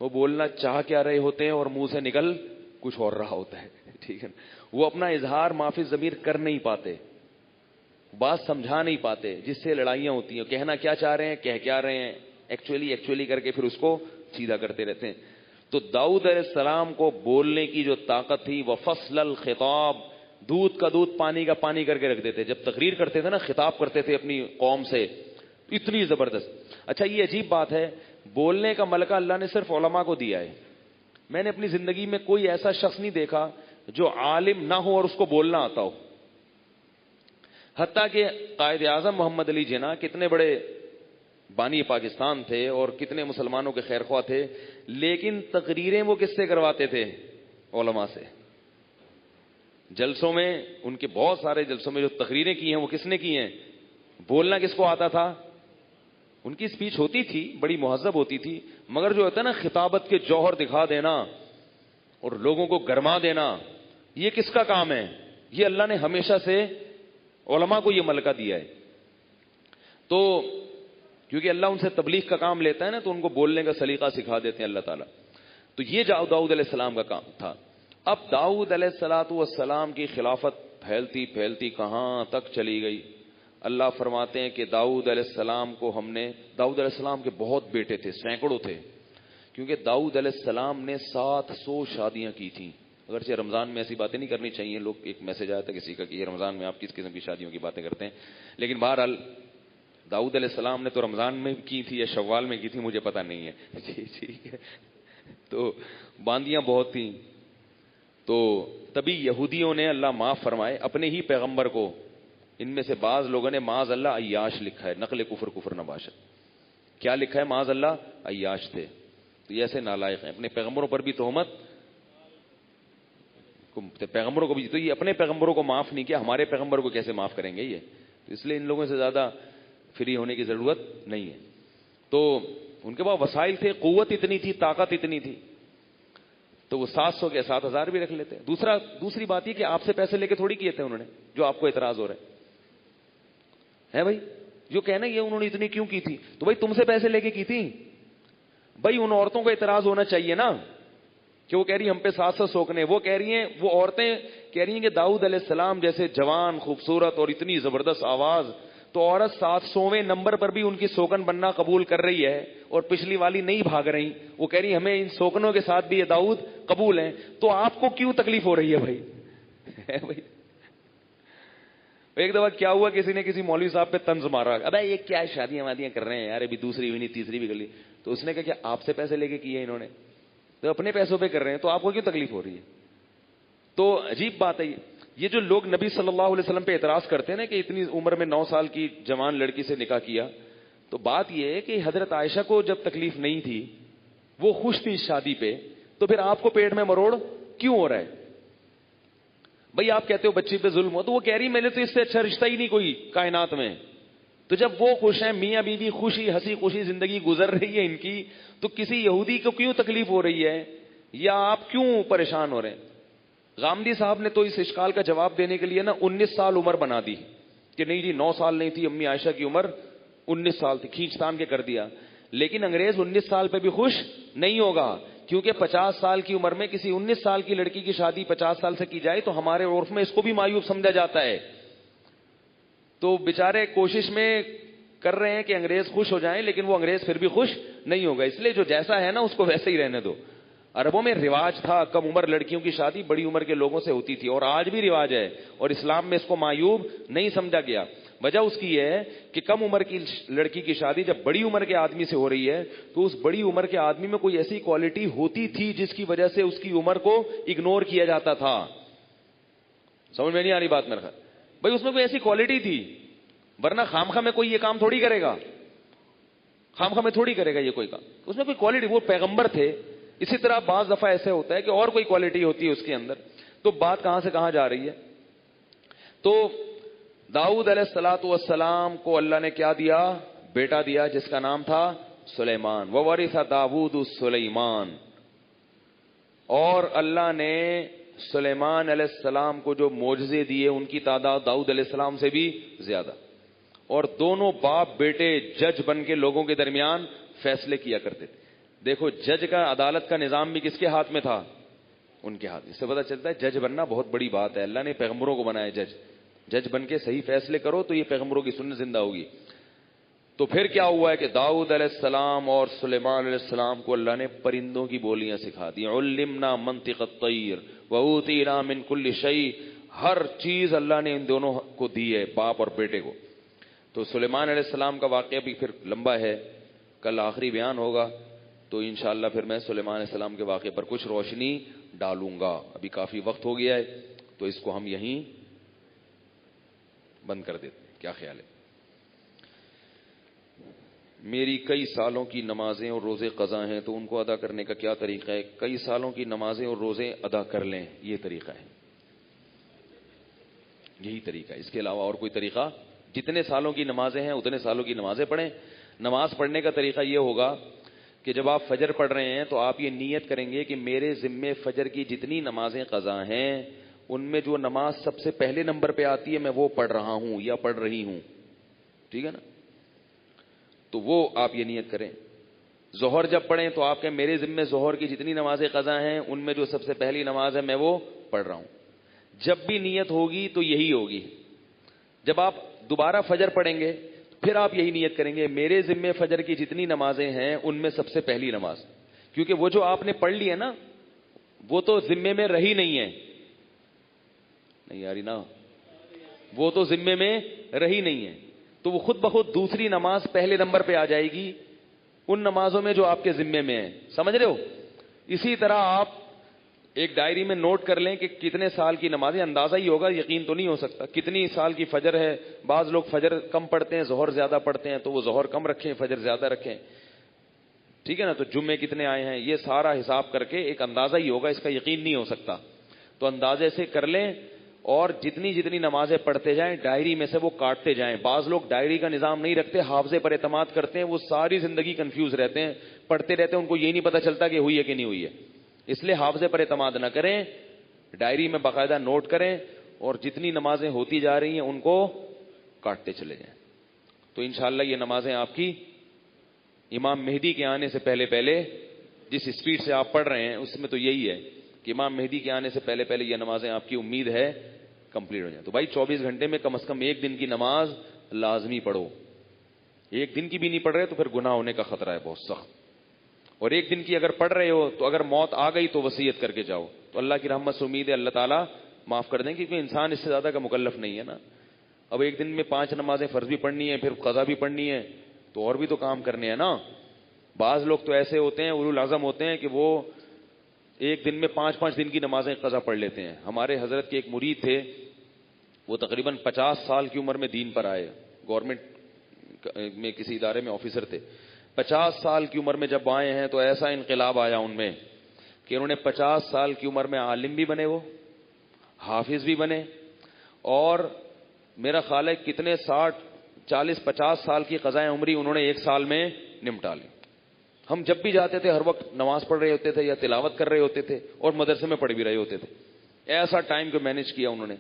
Speaker 1: وہ بولنا چاہ کیا رہے ہوتے ہیں اور منہ سے نکل کچھ اور رہا ہوتا ہے, ٹھیک ہے. وہ اپنا اظہار معافی ضمیر کر نہیں پاتے, بات سمجھا نہیں پاتے, جس سے لڑائیاں ہوتی ہیں. کہنا کیا چاہ رہے ہیں, کہہ کیا رہے ہیں, ایکچولی کر کے پھر اس کو سیدھا کرتے رہتے ہیں. تو داؤد علیہ السلام کو بولنے کی جو طاقت تھی, وہ فصل الخطاب, دودھ کا دودھ پانی کا پانی کر کے رکھ دیتے. جب تقریر کرتے تھے نا, خطاب کرتے تھے اپنی قوم سے, اتنی زبردست. اچھا یہ عجیب بات ہے, بولنے کا ملکہ اللہ نے صرف علماء کو دیا ہے. میں نے اپنی زندگی میں کوئی ایسا شخص نہیں دیکھا جو عالم نہ ہو اور اس کو بولنا آتا ہو. حتیٰ کہ قائد اعظم محمد علی جناح کتنے بڑے بانی پاکستان تھے اور کتنے مسلمانوں کے خیر خواہ تھے, لیکن تقریریں وہ کس سے کرواتے تھے؟ علماء سے. جلسوں میں, ان کے بہت سارے جلسوں میں جو تقریریں کی ہیں وہ کس نے کی ہیں؟ بولنا کس کو آتا تھا؟ ان کی سپیچ ہوتی تھی, بڑی مہذب ہوتی تھی, مگر جو ہوتا ہے نا خطابت کے جوہر دکھا دینا اور لوگوں کو گرما دینا, یہ کس کا کام ہے؟ یہ اللہ نے ہمیشہ سے علماء کو یہ ملکہ دیا ہے. تو کیونکہ اللہ ان سے تبلیغ کا کام لیتا ہے نا, تو ان کو بولنے کا سلیقہ سکھا دیتے ہیں اللہ تعالیٰ. تو یہ داؤد علیہ السلام کا کام تھا. اب داؤد علیہ السلام کی خلافت پھیلتی پھیلتی کہاں تک چلی گئی. اللہ فرماتے ہیں کہ داؤد علیہ السلام کو ہم نے, داؤد علیہ السلام کے بہت بیٹے تھے, سینکڑوں تھے, کیونکہ داؤد علیہ السلام نے 700 شادیاں کی تھیں. اگرچہ رمضان میں ایسی باتیں نہیں کرنی چاہیے, لوگ ایک میسج آیا تھا کسی کا کہ یہ رمضان میں آپ کس قسم کی شادیوں کی باتیں کرتے ہیں, لیکن بہرحال داؤد علیہ السلام نے تو رمضان میں کی تھی یا شوال میں کی تھی مجھے پتہ نہیں ہے. ٹھیک ہے, تو باندیاں بہت تھیں. تو تبھی یہودیوں نے, اللہ معاف فرمائے, اپنے ہی پیغمبر کو, ان میں سے بعض لوگوں نے معاذ اللہ عیاش لکھا ہے, نقل کفر نہ باشد. کیا لکھا ہے؟ معاذ اللہ عیاش تھے. تو یہ ایسے نالائق ہیں, اپنے پیغمبروں پر بھی تہمت, پیغمبروں کو بھی, تو یہ اپنے پیغمبروں کو معاف نہیں کیا, ہمارے پیغمبر کو کیسے معاف کریں گے یہ؟ تو اس لیے ان لوگوں سے زیادہ فری ہونے کی ضرورت نہیں ہے. تو ان کے پاس وسائل تھے, قوت اتنی تھی, طاقت اتنی تھی, تو وہ 700 کے 7000 بھی رکھ لیتے. دوسری بات یہ کہ آپ سے پیسے لے کے تھوڑی کیے تھے انہوں نے, جو آپ کو اعتراض ہو رہا ہے بھائی. جو کہنا یہ انہوں نے اتنی کیوں کی تھی, تو بھائی تم سے پیسے لے کے کی تھی. بھائی ان عورتوں کو اعتراض ہونا چاہیے نا کہ وہ کہہ رہی ہیں ہم پہ 700 سوکنے, وہ کہہ رہی ہیں, وہ عورتیں کہہ رہی ہیں کہ داؤد علیہ السلام جیسے جوان, خوبصورت اور اتنی زبردست آواز, تو عورت 700ویں نمبر پر بھی ان کی سوکن بننا قبول کر رہی ہے اور پچھلی والی نہیں بھاگ رہی. وہ کہہ رہی ہمیں ان سوکنوں کے ساتھ بھی یہ داؤد قبول ہیں, تو آپ کو کیوں تکلیف ہو رہی ہے بھائی؟ ایک دفعہ کیا ہوا, کسی نے کسی مولوی صاحب پہ طنز مارا, ابے یہ کیا شادیاں وادیاں کر رہے ہیں یار, ابھی دوسری بھی نہیں تیسری بھی کر لی. تو اس نے کہا کہ آپ سے پیسے لے کے کیے انہوں نے, تو اپنے پیسوں پہ کر رہے ہیں, تو آپ کو کیوں تکلیف ہو رہی ہے؟ تو عجیب بات ہے یہ جو لوگ نبی صلی اللہ علیہ وسلم پہ اعتراض کرتے ہیں نا کہ اتنی عمر میں 9 سال کی جوان لڑکی سے نکاح کیا. تو بات یہ ہے کہ حضرت عائشہ کو جب تکلیف نہیں تھی, وہ خوش تھی اس شادی پہ, تو پھر آپ کو پیٹ میں مروڑ کیوں ہو رہا ہے بھائی؟ آپ کہتے ہو بچی پہ ظلم ہو, تو وہ کہہ رہی میں نے تو اس سے اچھا رشتہ ہی نہیں کوئی کائنات میں. تو جب وہ خوش ہیں, میاں بیوی خوشی ہنسی خوشی زندگی گزر رہی ہے ان کی, تو کسی یہودی کو کیوں تکلیف ہو رہی ہے یا آپ کیوں پریشان ہو رہے ہیں؟ غامدی صاحب نے تو اس اشکال کا جواب دینے کے لیے نا 19 سال عمر بنا دی کہ نہیں جی 9 سال نہیں تھی, امی عائشہ کی عمر 19 سال تھی, کھینچ تان کے کر دیا. لیکن انگریز 19 سال پہ بھی خوش نہیں ہوگا, کیونکہ 50 سال کی عمر میں کسی 19 سال کی لڑکی کی شادی 50 سال سے کی جائے تو ہمارے عرف میں اس کو بھی معیوب سمجھا جاتا ہے. تو بیچارے کوشش میں کر رہے ہیں کہ انگریز خوش ہو جائیں, لیکن وہ انگریز پھر بھی خوش نہیں ہوگا. اس لیے جو جیسا ہے نا اس کو ویسے ہی رہنے دو. عربوں میں رواج تھا, کم عمر لڑکیوں کی شادی بڑی عمر کے لوگوں سے ہوتی تھی, اور آج بھی رواج ہے, اور اسلام میں اس کو معیوب نہیں سمجھا گیا. وجہ اس کی یہ ہے کہ کم عمر کی لڑکی کی شادی جب بڑی عمر کے آدمی سے ہو رہی ہے, تو اس بڑی عمر کے آدمی میں کوئی ایسی کوالٹی ہوتی تھی جس کی وجہ سے اس کی عمر کو اگنور کیا جاتا تھا. سمجھ میں نہیں آ رہی بات میرے خیال بھائی؟ اس میں کوئی ایسی کوالٹی تھی, ورنہ خامخواہ میں کوئی یہ کام تھوڑی کرے گا, خامخواہ میں تھوڑی کرے گا یہ کوئی کام. اس میں کوئی کوالٹی, وہ پیغمبر تھے. اسی طرح بعض دفعہ ایسے ہوتا ہے کہ اور کوئی کوالٹی ہوتی ہے اس کے اندر. تو بات کہاں سے کہاں جا رہی ہے؟ تو داؤد علیہ السلام کو اللہ نے کیا دیا؟ بیٹا دیا جس کا نام تھا سلیمان. وورث داؤد سلیمان. اور اللہ نے سلیمان علیہ السلام کو جو معجزے دیے ان کی تعداد داؤد علیہ السلام سے بھی زیادہ. اور دونوں باپ بیٹے جج بن کے لوگوں کے درمیان فیصلے کیا کرتے تھے. دیکھو جج کا عدالت کا نظام بھی کس کے ہاتھ میں تھا؟ ان کے ہاتھ. اس سے پتہ چلتا ہے جج بننا بہت بڑی بات ہے. اللہ نے پیغمبروں کو بنایا جج بن کے صحیح فیصلے کرو تو یہ پیغمبروں کی سنت زندہ ہوگی. تو پھر کیا ہوا ہے کہ داؤد علیہ السلام اور سلیمان علیہ السلام کو اللہ نے پرندوں کی بولیاں سکھا دی. علمنا منطق الطیر واوتینا من کل شیء. ہر چیز اللہ نے ان دونوں کو دی ہے, باپ اور بیٹے کو. تو سلیمان علیہ السلام کا واقعہ بھی پھر لمبا ہے, کل آخری بیان ہوگا, تو انشاءاللہ پھر میں سلیمان علیہ السلام کے واقعے پر کچھ روشنی ڈالوں گا. ابھی کافی وقت ہو گیا ہے تو اس کو ہم یہیں بند کر دیتے ہیں. کیا خیال ہے؟ میری کئی سالوں کی نمازیں اور روزے قضا ہیں تو ان کو ادا کرنے کا کیا طریقہ ہے؟ کئی سالوں کی نمازیں اور روزے ادا کر لیں, یہ طریقہ ہے, یہی طریقہ ہے. اس کے علاوہ اور کوئی طریقہ؟ جتنے سالوں کی نمازیں ہیں اتنے سالوں کی نمازیں پڑھیں. نماز پڑھنے کا طریقہ یہ ہوگا کہ جب آپ فجر پڑھ رہے ہیں تو آپ یہ نیت کریں گے کہ میرے ذمے فجر کی جتنی نمازیں قضا ہیں ان میں جو نماز سب سے پہلے نمبر پہ آتی ہے میں وہ پڑھ رہا ہوں یا پڑھ رہی ہوں. ٹھیک ہے نا؟ تو وہ آپ یہ نیت کریں. ظہر جب پڑھیں تو آپ کہیں میرے ذمے ظہر کی جتنی نمازیں قضا ہیں ان میں جو سب سے پہلی نماز ہے میں وہ پڑھ رہا ہوں. جب بھی نیت ہوگی تو یہی ہوگی. جب آپ دوبارہ فجر پڑھیں گے پھر آپ یہی نیت کریں گے میرے ذمے فجر کی جتنی نمازیں ہیں ان میں سب سے پہلی نماز, کیونکہ وہ جو آپ نے پڑھ لی ہے نا وہ تو ذمے میں رہی نہیں ہے. نہیں یاری نا, وہ تو ذمے میں رہی نہیں ہے, تو وہ خود بخود دوسری نماز پہلے نمبر پہ آ جائے گی ان نمازوں میں جو آپ کے ذمے میں ہیں. سمجھ رہے ہو؟ اسی طرح آپ ایک ڈائری میں نوٹ کر لیں کہ کتنے سال کی نمازیں, اندازہ ہی ہوگا, یقین تو نہیں ہو سکتا. کتنی سال کی فجر ہے, بعض لوگ فجر کم پڑھتے ہیں ظہر زیادہ پڑھتے ہیں تو وہ ظہر کم رکھیں فجر زیادہ رکھیں. ٹھیک ہے نا؟ تو جمعے کتنے آئے ہیں یہ سارا حساب کر کے ایک اندازہ ہی ہوگا, اس کا یقین نہیں ہو سکتا. تو اندازے سے کر لیں اور جتنی جتنی نمازیں پڑھتے جائیں ڈائری میں سے وہ کاٹتے جائیں. بعض لوگ ڈائری کا نظام نہیں رکھتے, حافظے پر اعتماد کرتے ہیں, وہ ساری زندگی کنفیوز رہتے ہیں, پڑھتے رہتے ہیں, ان کو یہ نہیں پتہ چلتا کہ ہوئی ہے کہ نہیں ہوئی ہے. اس لیے حافظے پر اعتماد نہ کریں, ڈائری میں باقاعدہ نوٹ کریں اور جتنی نمازیں ہوتی جا رہی ہیں ان کو کاٹتے چلے جائیں. تو انشاءاللہ یہ نمازیں آپ کی امام مہدی کے آنے سے پہلے پہلے, جس اسپیڈ سے آپ پڑھ رہے ہیں اس میں تو یہی ہے کہ امام مہدی کے آنے سے پہلے پہلے یہ نمازیں آپ کی امید ہے کمپلیٹ ہو جائیں. تو بھائی 24 گھنٹے میں کم از کم ایک دن کی نماز لازمی پڑھو. ایک دن کی بھی نہیں پڑھ رہے تو پھر گناہ ہونے کا خطرہ ہے بہت سخت. اور ایک دن کی اگر پڑھ رہے ہو تو اگر موت آ گئی تو وصیت کر کے جاؤ, تو اللہ کی رحمت سے امید ہے اللہ تعالیٰ معاف کر دیں, کیونکہ انسان اس سے زیادہ کا مکلف نہیں ہے نا. اب ایک دن میں 5 نمازیں فرض بھی پڑھنی ہے, پھر قضا بھی پڑھنی ہے, تو اور بھی تو کام کرنے ہیں نا. بعض لوگ تو ایسے ہوتے ہیں اولو العزم ہوتے ہیں کہ وہ ایک دن میں 5 دن کی نمازیں قضا پڑھ لیتے ہیں. ہمارے حضرت کے ایک مرید تھے, وہ تقریباً 50 سال کی عمر میں دین پر آئے, گورنمنٹ میں کسی ادارے میں آفیسر تھے. 50 سال کی عمر میں جب آئے ہیں تو ایسا انقلاب آیا ان میں کہ انہوں نے 50 سال کی عمر میں عالم بھی بنے, وہ حافظ بھی بنے, اور میرا خیال ہے کتنے 60 40 50 سال کی قضائے عمری انہوں نے ایک سال میں نمٹا لی. ہم جب بھی جاتے تھے ہر وقت نماز پڑھ رہے ہوتے تھے یا تلاوت کر رہے ہوتے تھے اور مدرسے میں پڑھ بھی رہے ہوتے تھے. ایسا ٹائم کو مینج کیا انہوں نے.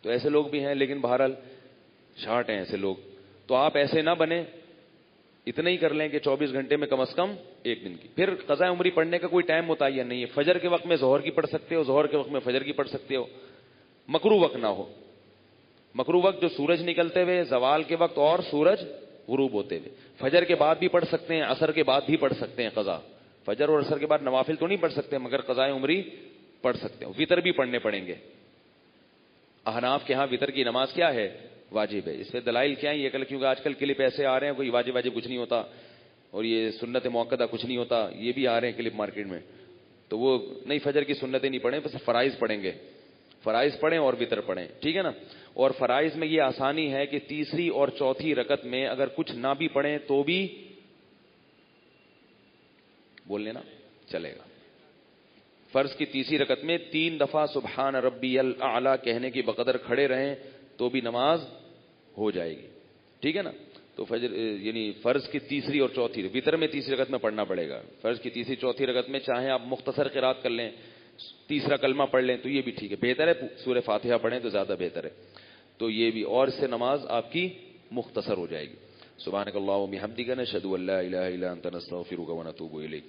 Speaker 1: تو ایسے لوگ بھی ہیں, لیکن بہرحال شارٹ ہیں ایسے لوگ. تو آپ ایسے نہ بنیں, اتنا ہی کر لیں کہ 24 گھنٹے میں کم از کم ایک دن کی. پھر قضاء عمری پڑھنے کا کوئی ٹائم متعین نہیں ہے. فجر کے وقت میں ظہر کی پڑھ سکتے ہو, ظہر کے وقت میں فجر کی پڑھ سکتے ہو, مکروہ وقت نہ ہو. مکروہ وقت جو سورج نکلتے ہوئے, زوال کے وقت اور سورج غروب ہوتے ہوئے. فجر کے بعد بھی پڑھ سکتے ہیں, عصر کے بعد بھی پڑھ سکتے ہیں قضا. فجر اور عصر کے بعد نوافل تو نہیں پڑھ سکتے مگر قضاء عمری پڑھ سکتے ہیں. وطر بھی پڑھنے پڑیں گے. احناف کے ہاں وطر کی نماز کیا ہے؟ واجب ہے. اس پہ دلائل کیا ہے یہ کل, کیونکہ آج کل کلپ ایسے آ رہے ہیں کوئی واجب کچھ نہیں ہوتا اور یہ سنت موقدہ کچھ نہیں ہوتا, یہ بھی آ رہے ہیں کلپ مارکیٹ میں. تو وہ نہیں, فجر کی سنتیں نہیں پڑھیں, بس فرائض پڑھیں گے. فرائض پڑھیں اور وطر پڑھیں, ٹھیک ہے نا. اور فرائض میں یہ آسانی ہے کہ تیسری اور چوتھی رکعت میں اگر کچھ نہ بھی پڑھیں تو بھی بول لینا چلے گا. فرض کی تیسری رکعت میں 3 دفعہ سبحان ربی الاعلی کہنے کی بقدر کھڑے رہیں تو بھی نماز ہو جائے گی, ٹھیک ہے نا. تو فجر یعنی فرض کی تیسری اور چوتھی, وطر میں تیسری رکعت میں پڑھنا پڑے گا. فرض کی تیسری چوتھی رکعت میں چاہیں آپ مختصر قرات کر لیں, تیسرا کلمہ پڑھ لیں تو یہ بھی ٹھیک ہے, بہتر ہے سورہ فاتحہ پڑھیں تو زیادہ بہتر ہے. تو یہ بھی, اور اس سے نماز آپ کی مختصر ہو جائے گی. سبحانک اللہم و بحمدک نشہد ان لا الہ الا انت نستغفرک و نتوب الیک.